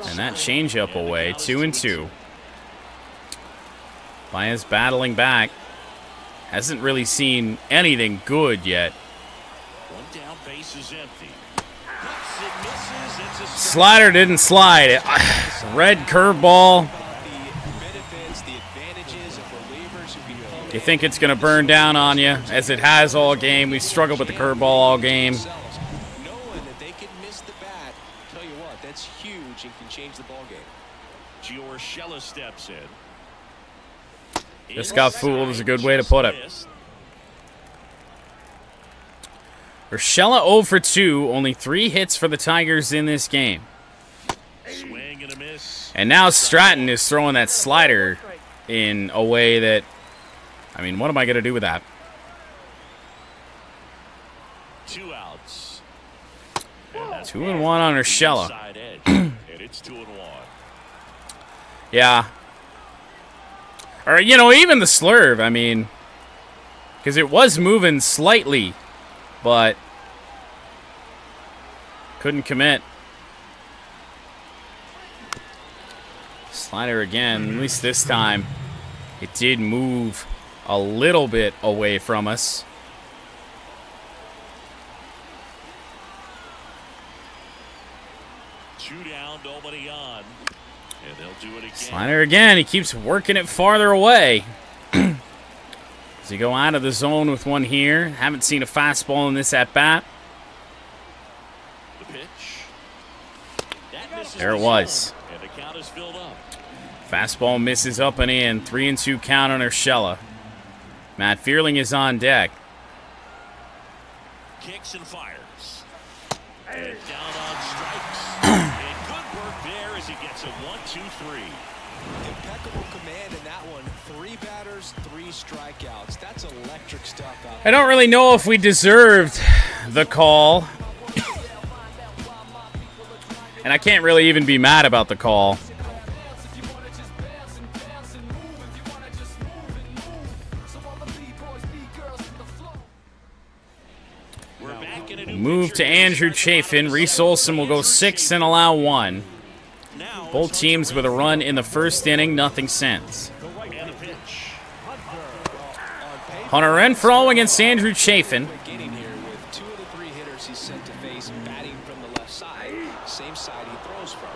And that changeup away. 2-2. Baez battling back. Hasn't really seen anything good yet. 1 down, base is empty. Hits it, misses. It's a strike. Slider didn't slide. Red curveball. You think it's going to burn down on you, as it has all game. We've struggled with the curveball all game. Knowing that they can miss the bat, tell you what, that's huge and can change the ball game. Giorgella steps in. Just got fooled is a good way to put it. Urshela 0 for 2. Only 3 hits for the Tigers in this game. Swing and a miss. And now Stratton is throwing that slider in a way that, I mean, what am I going to do with that? 2 outs. 2-1 on Urshela. And it's 2-1. Yeah. Or, you know, even the slurve, I mean, because it was moving slightly, but couldn't commit. Slider again, at least this time. It did move a little bit away from us. Two down, nobody on. And they'll do it again. Slider again, he keeps working it farther away. Does he go out of the zone with one here? Haven't seen a fastball in this at-bat. The pitch. There it was. And the count is filled up. Fastball misses up and in. 3-2 count on Urshela. Matt Fearling is on deck. Kicks and fires. And down on strikes. And good work there as he gets a 1-2-3. Impeccable command in that one. 3 batters, 3 strikeouts. That's electric stuff out there. I don't really know if we deserved the call. And I can't really even be mad about the call. Move to Andrew Chafin. Reese Olson will go 6 and allow 1. Both teams with a run in the first inning, nothing since. Hunter Renfroe against Andrew Chafin. Getting here with 2 of the 3 hitters he's sent to face batting from the left side. Same side he throws from.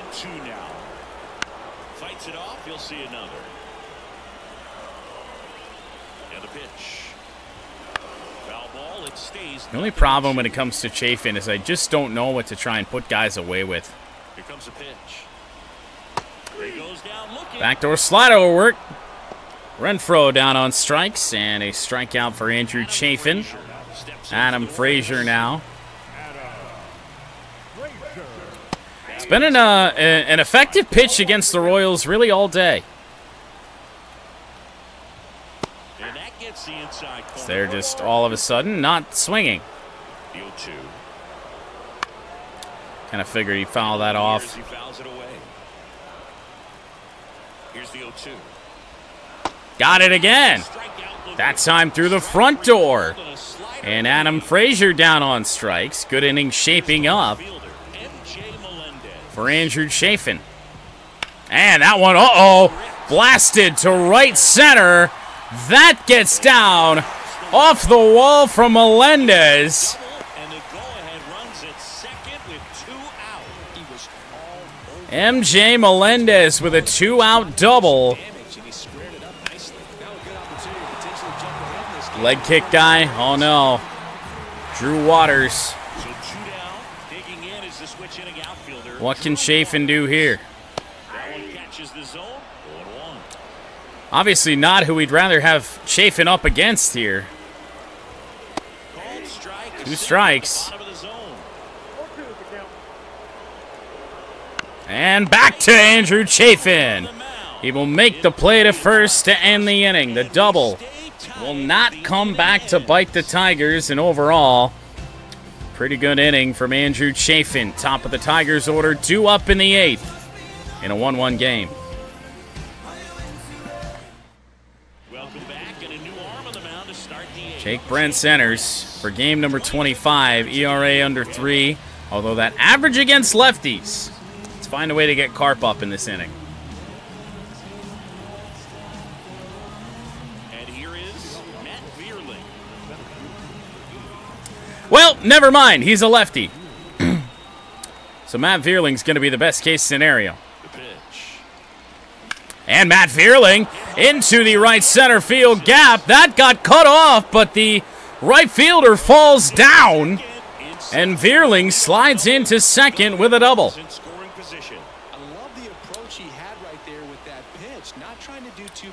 0-2 now. Fights it off. You'll see another. And the pitch. Foul ball. It stays. The only problem when it comes to Chafin is I just don't know what to try and put guys away with. Here comes the pitch. He goes down looking. Backdoor slider will work. Renfroe down on strikes, and a strikeout for Andrew Chafin. Adam Frazier now. It's been an effective pitch against the Royals really all day. And that gets the inside corner. They're just all of a sudden not swinging. The 0-2. Kind of figured he'd foul that off. He fouls it away. Here's the 0-2. Got it again. That time through the front door. And Adam Frazier down on strikes. Good inning shaping up for Andrew Chafin. And that one, blasted to right center. That gets down off the wall from Melendez. MJ Melendez with a 2-out double. Leg kick guy. Oh no. Drew Waters. What can Chafin do here? Obviously not who we'd rather have Chafin up against here. 2 strikes. And back to Andrew Chafin. He will make the play to first to end the inning. The double will not come back to bite the Tigers, and overall, pretty good inning from Andrew Chafin. Top of the Tigers order, 2 up in the 8th in a 1-1 game. Jake Brent centers for game number 25, ERA under 3, although that average against lefties. Let's find a way to get Carp up in this inning. Well, never mind. He's a lefty. So Matt Vierling's going to be the best case scenario. And Matt Vierling into the right center field gap. That got cut off, but the right fielder falls down. And Vierling slides into second with a double. I love the approach he had right there with that pitch. Not trying to do too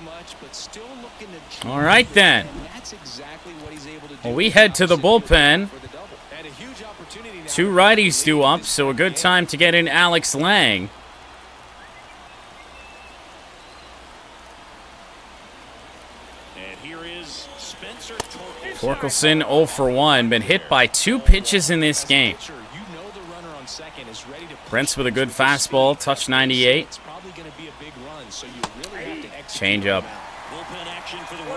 All right, then. Well, we head to the bullpen. 2 righties due up, so a good time to get in Alex Lang. Torkelson 0 for 1, been hit by 2 pitches in this game. Brent's with a good fastball, touch 98. Change up.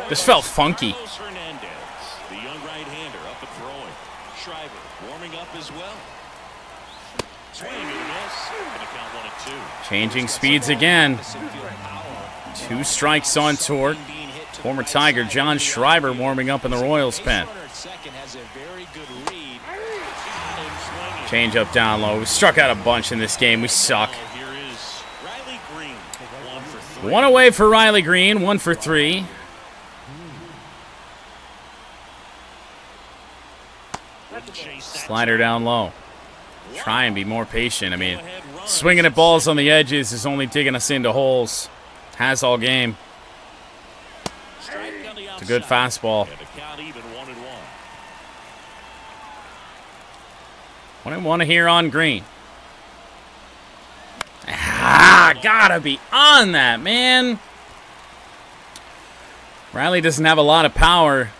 This felt funky. The young right-hander up and throwing. Schreiber warming up as well. Swing and a miss. Gonna count 1-2. Changing speeds again. 2 strikes on Torque. Former Tiger John Schreiber warming up in the Royals pen. Change up down low. We struck out a bunch in this game. We suck. 1 away for Riley Green, 1 for 3. Slider down low. Try and be more patient. I mean, swinging at balls on the edges is only digging us into holes. Has all game. It's a good fastball. 1-1 here on Green. Ah, gotta be on that, man. Riley doesn't have a lot of power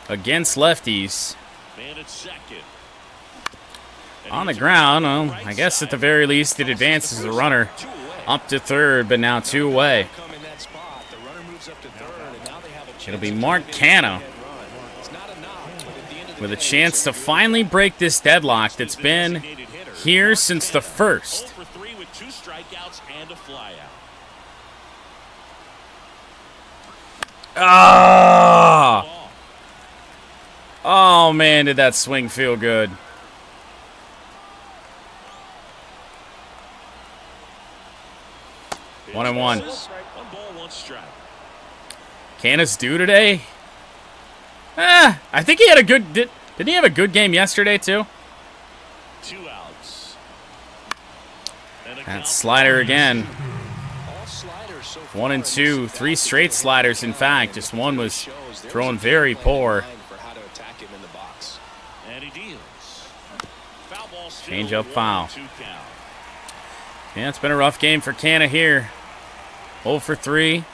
against lefties. On the ground, well, I guess at the very least it advances the runner up to third, but now 2 away. It'll be Mark Canha with a chance to finally break this deadlock that's been here since the first. Ah! Oh, man, did that swing feel good. One and one. Canha's due today? I think he had a good... Didn't he have a good game yesterday, too? 2 outs. That slider again. 1 and 2. 3 straight sliders, in fact. Just one was thrown very poor. Change up foul. Yeah, it's been a rough game for Canha here. 0 for 3.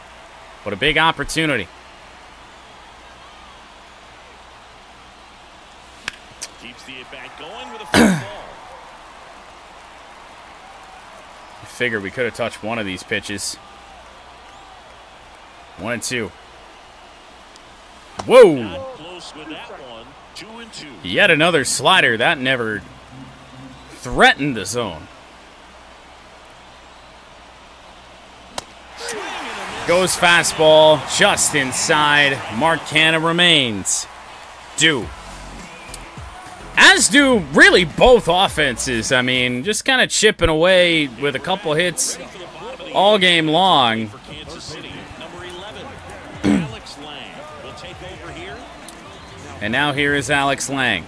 What a big opportunity. Keeps the at-bat going with a foul ball. I figured we could have touched one of these pitches. 1 and 2. Whoa! Close with that one. 2 and 2. Yet another slider. That never threatened the zone. Goes fastball just inside. Mark Canha remains due. As do really both offenses. I mean, just kind of chipping away with a couple hits all game long. And now here is Alex Lang.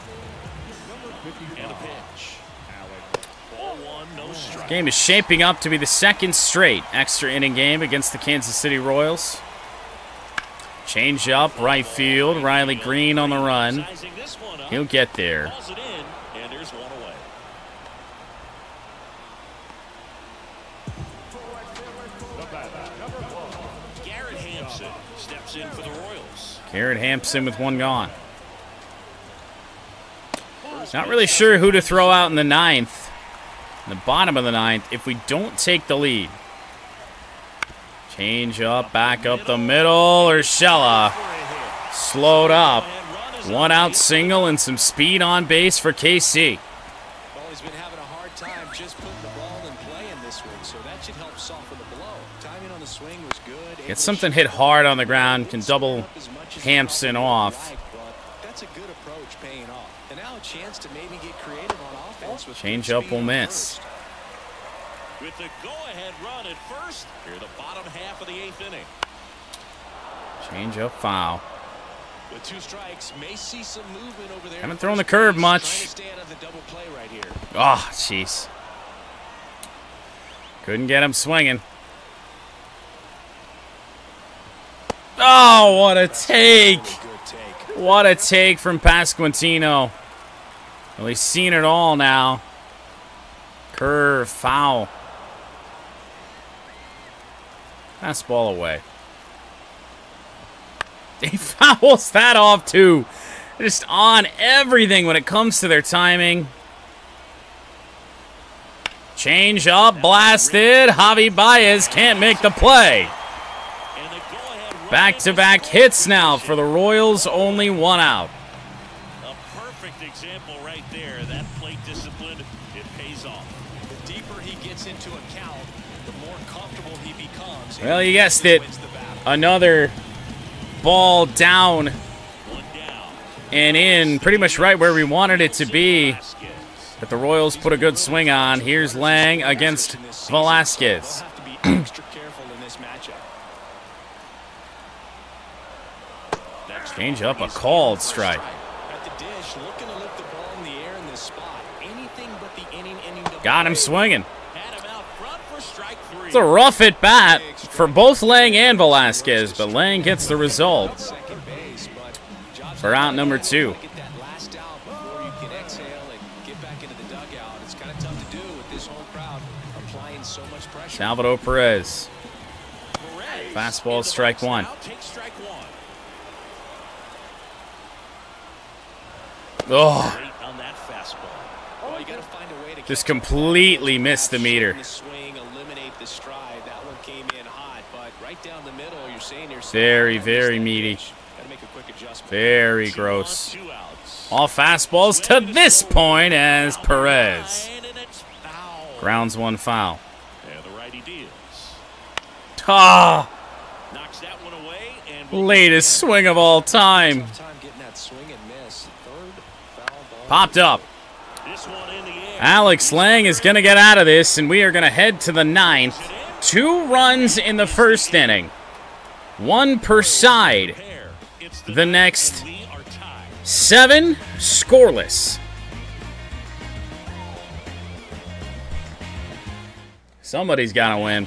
Game is shaping up to be the second straight extra inning game against the Kansas City Royals. Change up, right field. Riley Green on the run. He'll get there. Garrett Hampson with 1 gone. Not really sure who to throw out in the 9th. In the bottom of the 9th, if we don't take the lead. Change up, back up the middle. Urshela slowed up. 1 out single and some speed on base for KC. Well, he's been having a hard time just putting the ball in play in this one, so that should help soften the blow. Timing on the swing was good. Get something hit hard on the ground, can double Hampson off. That's a good approach paying off. And now a chance to maybe get creative on offense. Change up will miss. With the go-ahead run at first, here the bottom half of the 8th inning. Change up foul. With 2 strikes, may see some movement over there. Haven't thrown the curve much. Oh, jeez. Couldn't get him swinging. Oh, what a take. What a take from Pasquantino. Well, he's seen it all now. Curve, foul. Fastball away. He fouls that off, too. Just on everything when it comes to their timing. Change up, blasted. Javi Baez can't make the play. Back-to-back hits now for the Royals, only one out. A perfect example right there. That plate discipline, it pays off. The deeper he gets into a count, the more comfortable he becomes. Well, you guessed it. Another ball down and in, pretty much right where we wanted it to be. But the Royals put a good swing on. Here's Lang against Velasquez. Change up, a called strike. Got him swinging. It's a rough at bat for both Lang and Velasquez, but Lang gets the result for out number 2. Salvador Perez. Fastball, strike 1. Oh, just completely missed the meter. Very, very meaty. Very gross. All fastballs to this point as Perez grounds one foul. Ah! Latest swing of all time. Popped up. Alex Lang is going to get out of this, and we are going to head to the 9th. 2 runs in the first inning. 1 per side. The next 7 scoreless. Somebody's got to win.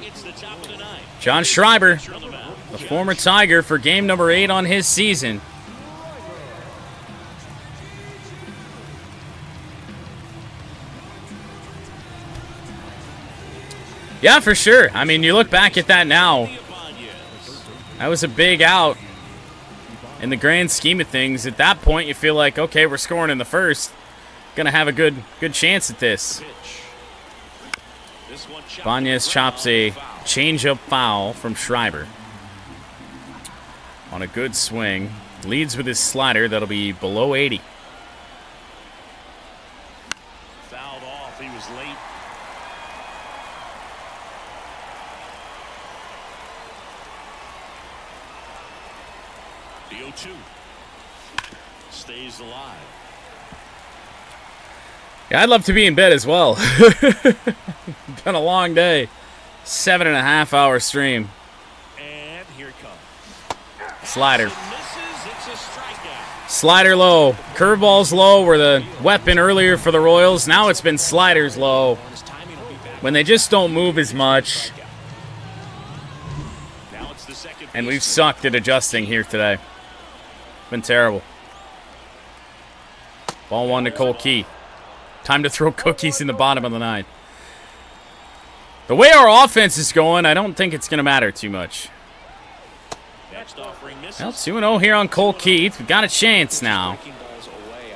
John Schreiber, the former Tiger, for game number 8 on his season. Yeah, for sure. I mean, you look back at that now. That was a big out in the grand scheme of things. At that point, you feel like, okay, we're scoring in the first. Gonna have a good chance at this. Banez chops a changeup foul from Schreiber. On a good swing. Leads with his slider. That'll be below 80. Fouled off. He was late. The 0-2 stays alive. Yeah, I'd love to be in bed as well. Been a long day. 7.5-hour stream. And here it comes. Slider. Slider low. Curveballs low were the weapon earlier for the Royals. Now it's been sliders low. When they just don't move as much. And we've sucked at adjusting here today. Been terrible. Ball 1 to Cole Keith. Time to throw cookies in the bottom of the 9th. The way our offense is going, I don't think it's going to matter too much. Well, 2-0 here on Cole Keith. We've got a chance now.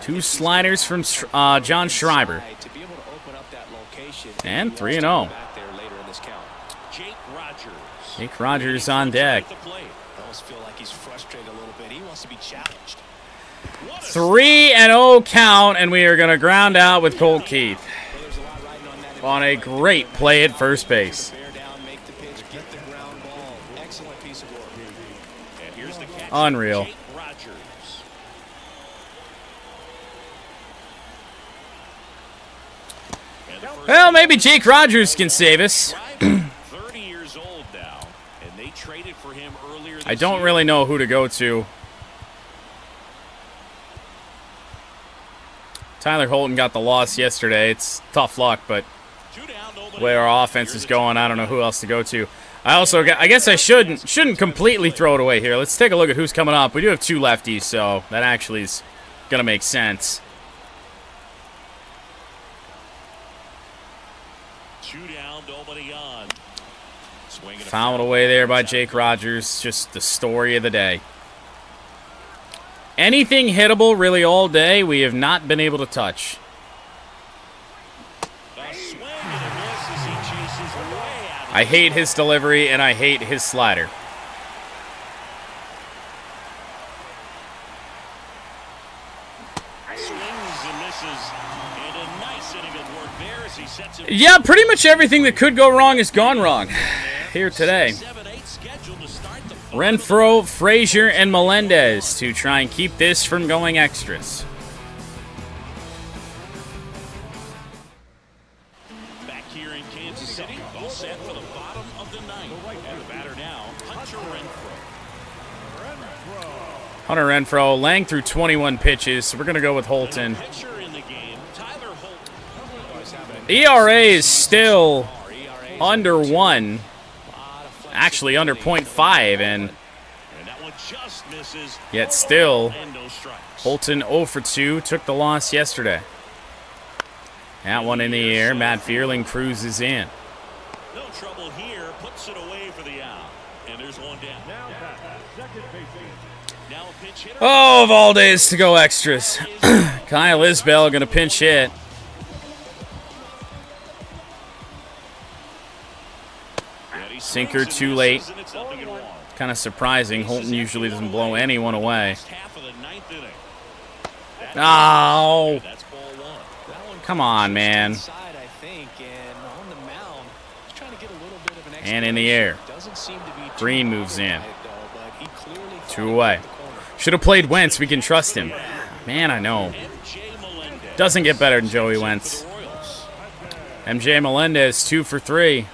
2 sliders from John Schreiber. And 3-0. Jake Rogers on deck. 3-0 count, and we are going to ground out with Cole Keith on a great play at first base. Unreal. Well, maybe Jake Rogers can save us. I don't really know who to go to. Tyler Holton got the loss yesterday. It's tough luck, but the way our offense is going, I don't know who else to go to. I guess I shouldn't completely throw it away here. Let's take a look at who's coming up. We do have 2 lefties, so that actually is going to make sense. 2 down, nobody on. Fouled away there by Jake Rogers. Just the story of the day. Anything hittable really all day, we have not been able to touch. I hate his delivery, and I hate his slider. Yeah, pretty much everything that could go wrong has gone wrong here today. Renfroe, Frazier, and Melendez to try and keep this from going extras. Back here in Kansas City, all set for the bottom of the 9th. And the batter now, Hunter Renfroe. Hunter Renfroe laying through 21 pitches, so we're going to go with Holton. ERA is still under 1. Actually under 0.5, and yet still Holton 0 for 2, took the loss yesterday. That one in the air. Matt Vierling cruises in. No trouble here, puts it away for the out. And there's one down. Now a pinch hitter. Oh, of all days to go extras. Kyle Isbell going to pinch hit. Sinker too late. Kind of surprising. Holton usually doesn't blow anyone away. Oh! Come on, man. And in the air. Green moves in. 2 away. Should have played Wentz. We can trust him. Man, I know. Doesn't get better than Joey Wentz. MJ Melendez 2 for 3.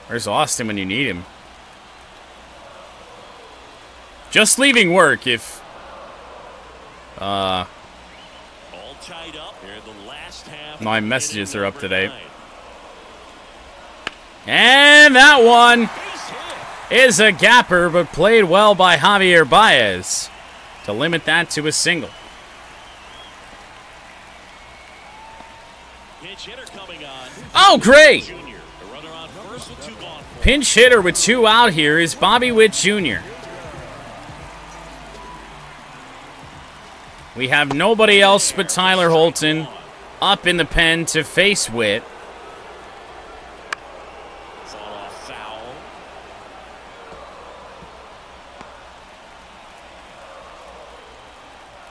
Where's Austin when you need him? Just leaving work if... My messages are up to date. And that one is a gapper, but played well by Javier Baez to limit that to a single. Oh, great! Pinch hitter with 2 out here is Bobby Witt Jr. We have nobody else but Tyler Holton up in the pen to face Witt.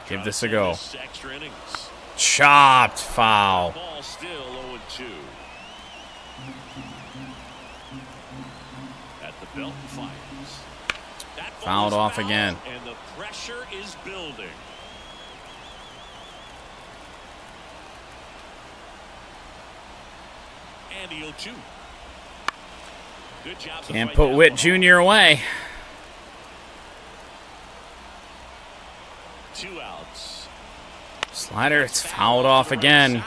Give this a go. Chopped foul. Fouled off again. And the pressure is building. And the 0-2. Good job. Can't put Witt Jr. away. 2 outs. Slider, it's fouled off again.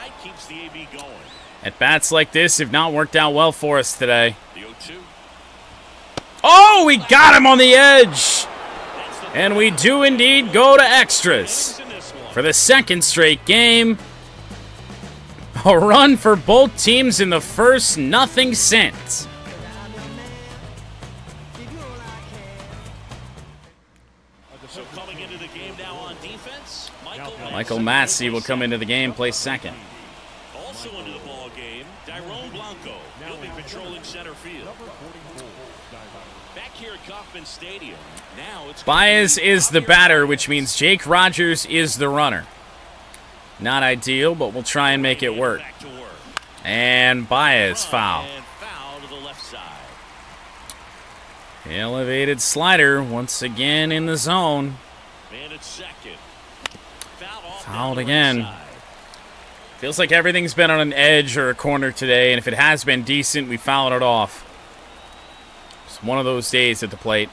At bats like this have not worked out well for us today. Oh, we got him on the edge. And we do indeed go to extras for the 2nd straight game. A run for both teams in the first, nothing since. So coming into the game now on defense, Michael Massey will come into the game, play second. Also into the ball game, Tyrone Blanco. He'll be patrolling center field. Back here at Kauffman Stadium, now it's Baez is the batter, which means Jake Rogers is the runner. Not ideal, but we'll try and make it work. And Baez foul. To the left side. Elevated slider once again in the zone. And it's second. Fouled again. Feels like everything's been on an edge or a corner today, and if it has been decent, we fouled it off. It's one of those days at the plate.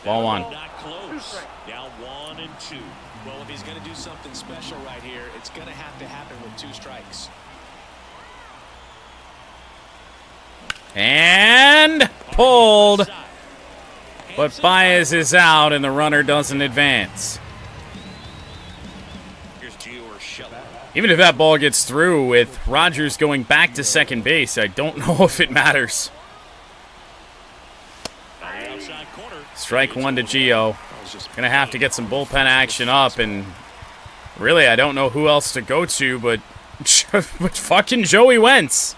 Ball 1. Not close. Now 1 and 2. Well, if he's going to do something special right here, it's going to have to happen with 2 strikes. And pulled. But Baez is out, and the runner doesn't advance. Even if that ball gets through with Rogers going back to second base, I don't know if it matters. Strike one to Gio. Gonna have to get some bullpen action up, and really, I don't know who else to go to but fucking Joey Wentz.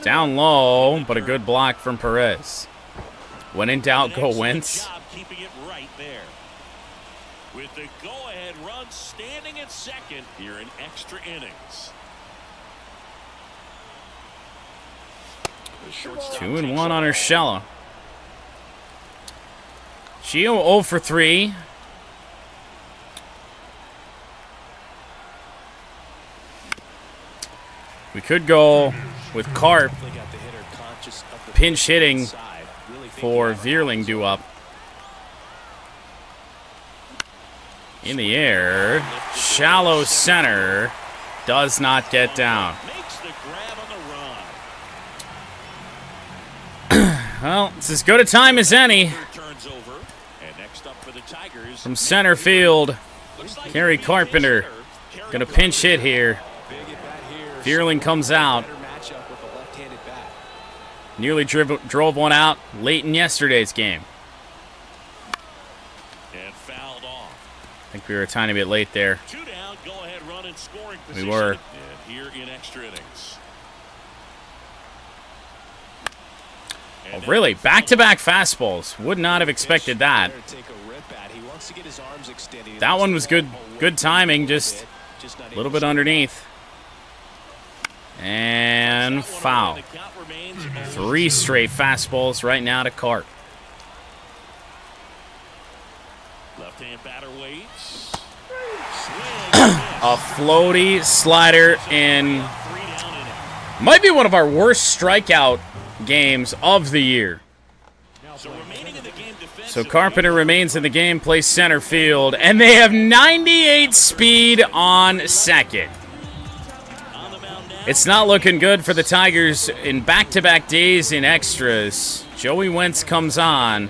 Down low, but a good block from Perez. When in doubt, go Wentz. Keeping it right there. With the go-ahead run standing at second here in extra innings. 2-1 on Urshela. Gio 0 for 3. We could go with Carp pinch hitting for Vierling due up. In the air, shallow center, does not get down. Well, it's as good a time as any. From center field, Kerry Carpenter gonna pinch hit here. Vierling comes out. Nearly drove one out late in yesterday's game. And fouled off. I think we were a tiny bit late there. 2 down, go ahead run in scoring We position. were. And here in extra innings. Oh, really? Back-to-back fastballs. Would not have expected that. That one was good timing, just a little bit underneath. And foul. 3 straight fastballs right now to Carp. Left-hand batter waits. A floaty slider in might be one of our worst strikeout games of the year. So Carpenter remains in the game, plays center field, and they have 98 speed on second. It's not looking good for the Tigers in back-to-back days in extras. Joey Wentz comes on.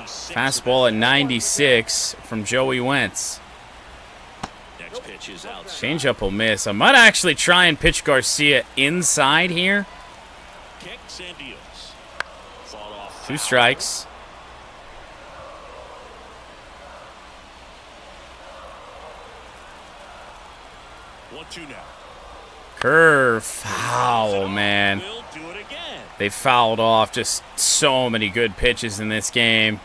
Fastball at 96 from Joey Wentz. Changeup will miss. I might actually try and pitch Garcia inside here. 2 strikes. Curve, foul, man. They fouled off just so many good pitches in this game.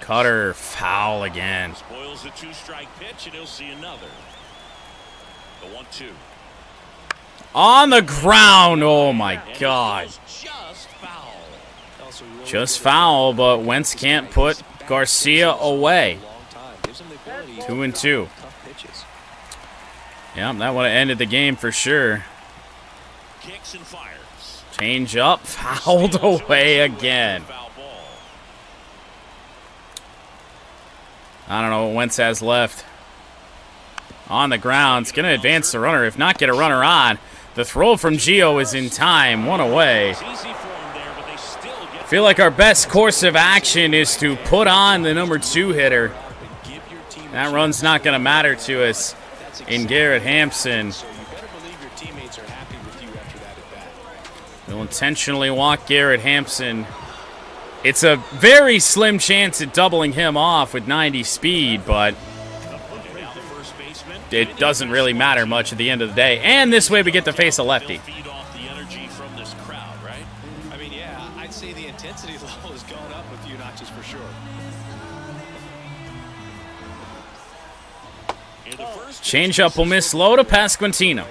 Cutter, foul again. Spoils the 2-strike pitch, and he'll see another. The 1-2. On the ground, oh my God. Just foul, but Wentz can't put Garcia away. 2-2. Yeah, that would have ended the game for sure. Kicks and fires. Change up, fouled away again. I don't know what Wentz has left. On the ground, it's going to advance the runner, if not get a runner on. The throw from Gio is in time, 1 away. I feel like our best course of action is to put on the number 2 hitter. That run's not going to matter to us in Garrett Hampson. We'll intentionally walk Garrett Hampson. It's a very slim chance at doubling him off with 90 speed, but it doesn't really matter much at the end of the day. And this way we get to face a lefty. I'd say the intensity level has gone up a few notches for sure. Changeup will miss low to Pasquantino.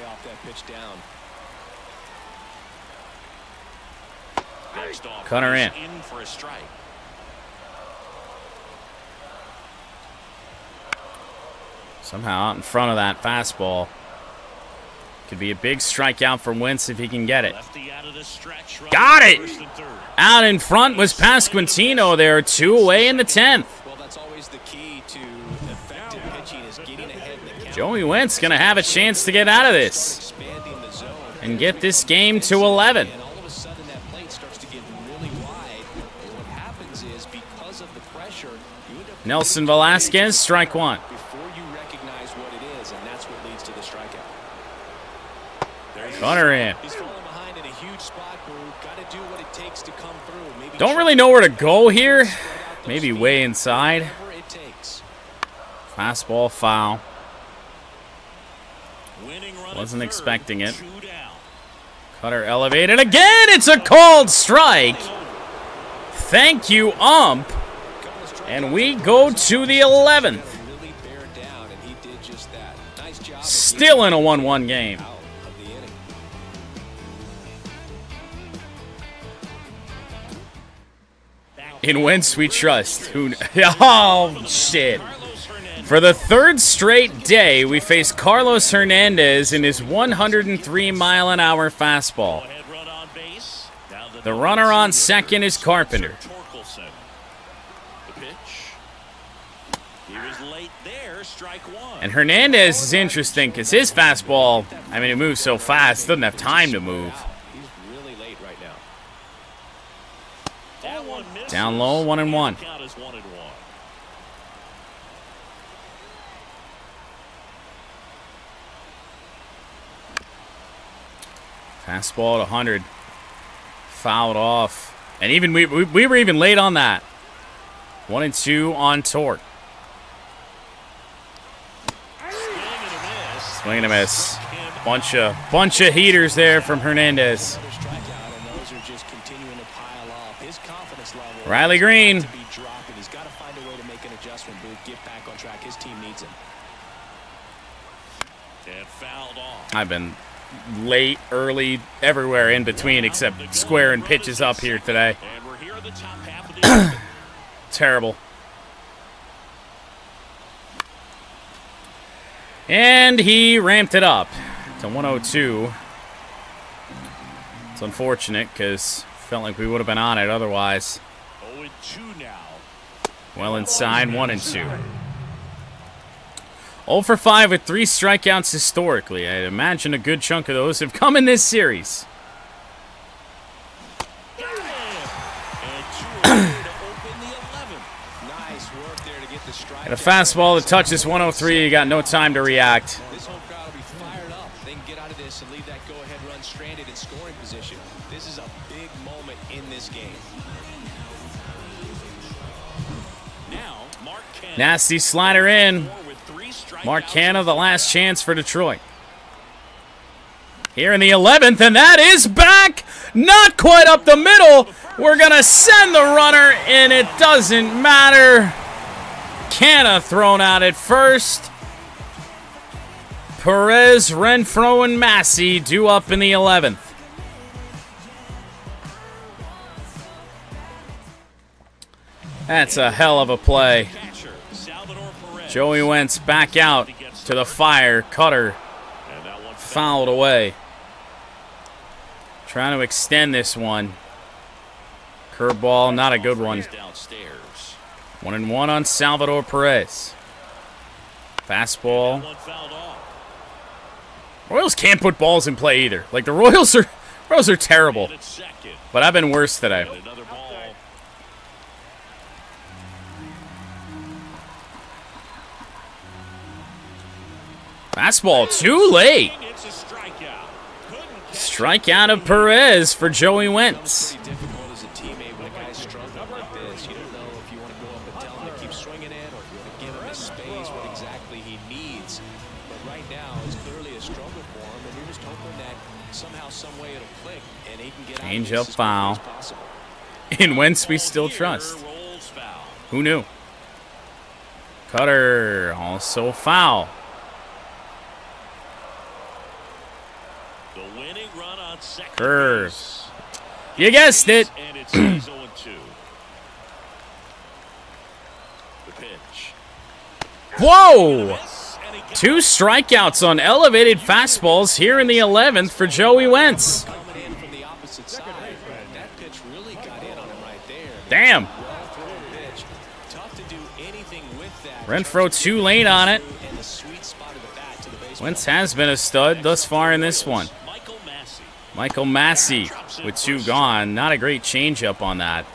Cutter in. Somehow out in front of that fastball. Could be a big strikeout from Wentz if he can get it. Lefty out of the stretch, right Got it! first and third. Out in front was Pasquantino. There are 2 away in the 10th. Well, that's always the key to effective pitching is getting ahead in the count. Joey Wentz going to have a chance to get out of this Expanding the zone. and get this game to 11. And all of a sudden that plate starts to get really wide. And what happens is because of the pressure, you end up Nelson Velasquez, strike 1. before you recognize what it is, and that's what leads to the strikeout. Cutter in. He's falling behind in a huge spot, Boo. Got to do what it takes to come through. Maybe Don't really know where to go here. Maybe way inside. whatever it takes. Fastball foul. Winning run at Wasn't third, expecting it. 2 down. Cutter elevated again. It's a called strike. Thank you, ump. And we go to the 11th. Really bear down, and he did just that. Nice job. Still in a 1-1 game. Out of the inning. In Wentz we trust. Who? Oh, shit. For the 3rd straight day, we face Carlos Hernandez in his 103-mile-an-hour fastball. Ahead run on base. Down to The runner on second is Carpenter. Torkelson. The pitch. He was late there. Strike 1. And Hernandez is interesting because his fastball, I mean, it moves so fast, doesn't have time to move. He's really late right now. That one misses. Down low, 1-1. Count is 1-1. Fastball at 100. Fouled off. And even we were even late on that. 1-2 on Torque. Swing and a miss. Bunch of heaters there from Hernandez. Another strikeout, and those are just continuing to pile up. His confidence level Riley Green. to be dropping. He's got to find a way to make an adjustment, Booth. Get back on track. His team needs him. And fouled off. I've been late, early, everywhere in between except squaring pitches up here today. And we're here at the top half of the inning. Terrible. And he ramped it up to 102. It's unfortunate because felt like we would have been on it otherwise. 0-2 now. Well inside, 1-2. 0 for 5 with 3 strikeouts historically. I'd imagine a good chunk of those have come in this series. And 2 away to open the 11th. Nice work there to get the strike. And a fastball that touches 103. You got no time to react. This home crowd will be fired up. They can get out of this and leave that go-ahead run stranded in scoring position. This is a big moment in this game. Now, Mark Canha. Nasty slider in. With 3 strikeouts. Mark Canha, the last chance for Detroit. Here in the 11th, and that is back. Not quite up the middle. We're going to send the runner, and it doesn't matter. Canha thrown out at first. Perez, Renfroe, and Massey due up in the 11th. That's a hell of a play. Catcher, Salvador Perez. Joey Wentz back out to the fire. Cutter And that one fouled away. Trying to extend this one. Curveball, not a good one. downstairs. 1-1 on Salvador Perez. Fastball. One fouled off. Royals can't put balls in play either. Like the Royals are terrible. And it's second. But I've been worse today. And another ball. Fastball too late. It's a strikeout. Couldn't catch Strikeout of Perez for Joey Wentz. Pretty difficult as a teammate when a guy's struggling like this. You don't know if you want to go up and tell him to keep swinging it or if you want to give him his space, what exactly he needs. But right now, it's clearly a struggle for him, and you're just hoping that somehow, some way it'll click, and he can get out of Change this up as quickly foul. as possible. In Wentz we still Here trust. rolls foul. Who knew? Cutter also foul. The winning run on second Curve. base. You guessed it. And it stays 0-2. The pitch. Whoa! Miss, 2 strikeouts on elevated fastballs here in the 11th for Joey Wentz. Coming in from the opposite side. That pitch really got in on him right there. Damn. Well-thrown pitch. Tough to do anything with that. Renfroe too late on it. And the sweet spot of the bat to the baseball. Wentz has been a stud thus far in this one. Michael Massey with 2 gone. Not a great changeup on that.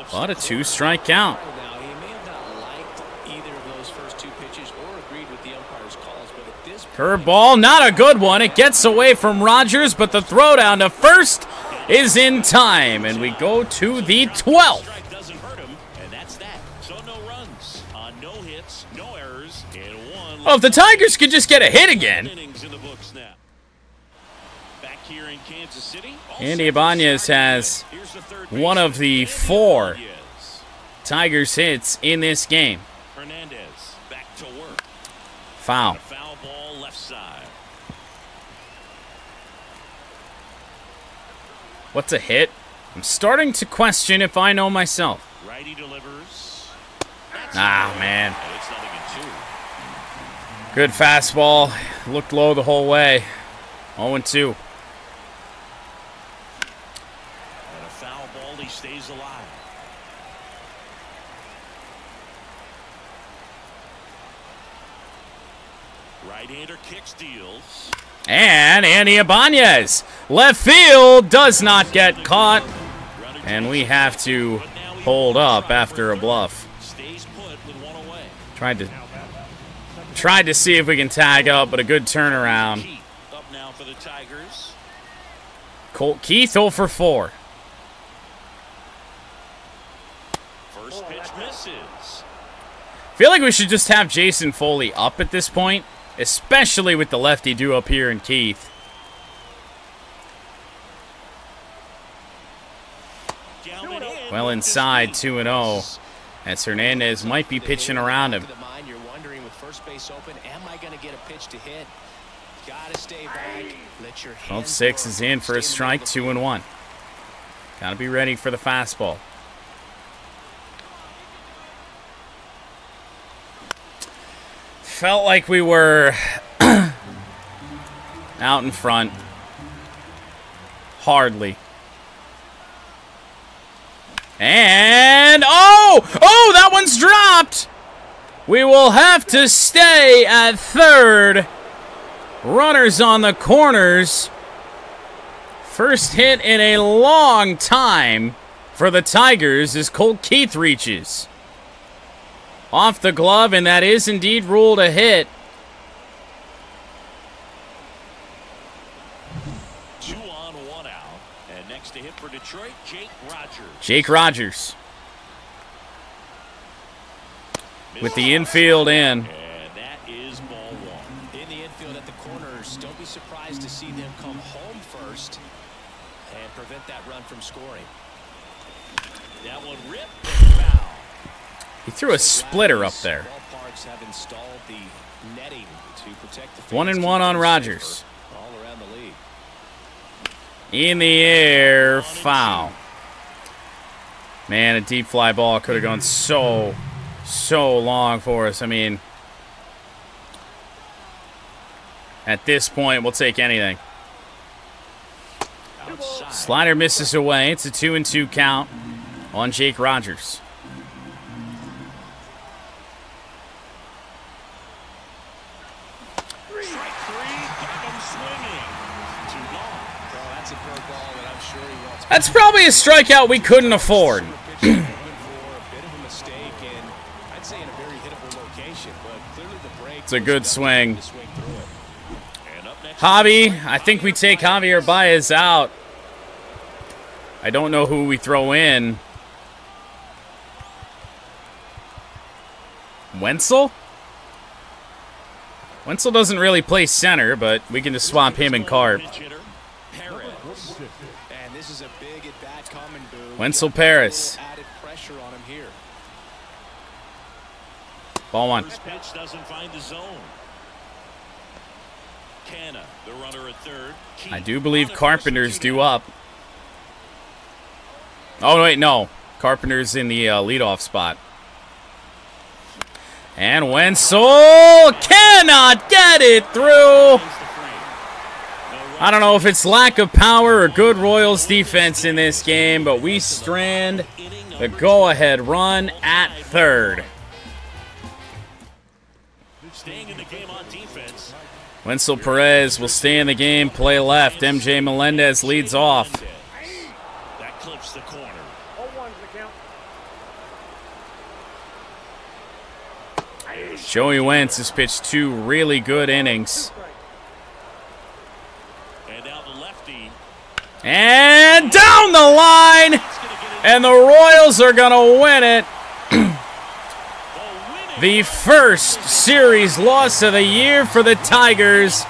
But a 2-strike count. Now, he may have not liked either of those first 2 pitches or agreed with the umpire's calls, but at this point, Curveball, not a good one. It gets away from Rogers, but the throw down to first is in time, and we go to the 12th. Oh, if the Tigers could just get a hit again. Andy Ibanez has one of the 4 Tigers hits in this game. Foul. What's a hit? I'm starting to question if I know myself. Ah, man. Good fastball. Looked low the whole way. 0-2. Stays alive. Right-hander kicks, deals. And Andy Ibanez. Left field does not get caught. And we have to hold up after a bluff. Stays put with 1 away. Tried to see if we can tag up, but a good turnaround. Up now for the Tigers. Colt Keith 0 for 4. First pitch misses. Feel like we should just have Jason Foley up at this point, especially with the lefty due up here in Keith. Well inside, 2-0, as Hernandez might be pitching around him. You're wondering with first base open, am I going to get a pitch to hit? Gotta stay back. Let your hands 12-6 is in for a strike, 2-1. Gotta be ready for the fastball. Felt like we were out in front. Hardly. And, oh, that one's dropped. We will have to stay at third. Runners on the corners. First hit in a long time for the Tigers as Colt Keith reaches. Off the glove, and that is indeed ruled a hit. 2 on, 1 out. And next to hit for Detroit, Jake Rogers. Jake Rogers. With the infield in. And that is ball 1. In the infield at the corners, don't be surprised to see them come home first and prevent that run from scoring. That one ripped and foul. He threw a splitter up there. Ballparks have installed the netting to protect the 1-1 on Rogers. all around the league. In the air, foul. Man, a deep fly ball could have gone so long for us. I mean, at this point, we'll take anything. Outside. Slider misses away. It's a 2-2 count on Jake Rogers. Strike 3, got him swinging. 2 gone. Well, that's a curveball that I'm sure he wants. That's probably a strikeout we couldn't afford. For a bit of a mistake, and I'd say in a very hittable location, but clearly the break. It's a good swing. To swing through it. And up next, Javi, I think we take Javier Baez out. I don't know who we throw in. Wenzel? Wenzel doesn't really play center, but we can just swap him and Carp. pitch hitter, Perez. And this is a big at-bat coming, Boo. Wenzel Paris. Added pressure on him here. Ball 1. This pitch doesn't find the zone. Canna, the runner at third. I do believe Carpenter's due up. Oh, wait, no. Carpenter's in the leadoff spot. And Wenzel cannot get it through. I don't know if it's lack of power or good Royals defense in this game, but we strand the go-ahead run at third. Staying in the game on defense. Wenzel Perez will stay in the game, play left. MJ Melendez leads off. That clips the corner. 0-1's the count. Joey Wentz has pitched 2 really good innings. And now the lefty. And down the line! And the Royals are going to win it. The first series loss of the year for the Tigers.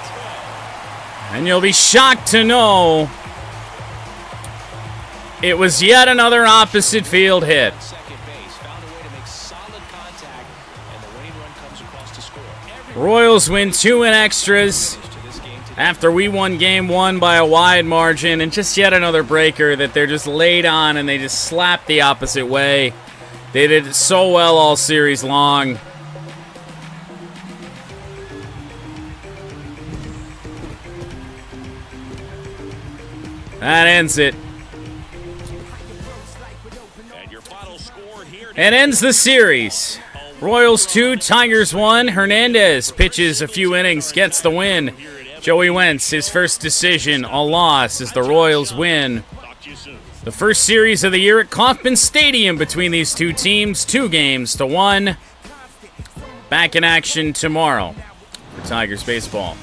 And you'll be shocked to know it was yet another opposite field hit. Royals win 2 in extras after we won game 1 by a wide margin, and just yet another breaker that they're just laid on and they just slapped the opposite way. They did it so well all series long. That ends it. And your final score here. And ends the series. Royals 2, Tigers 1. Hernandez pitches a few innings, gets the win. Joey Wentz, his first decision, a loss as the Royals win. Talk to you soon. The first series of the year at Kauffman Stadium between these two teams, 2-1. Back in action tomorrow for Tigers baseball.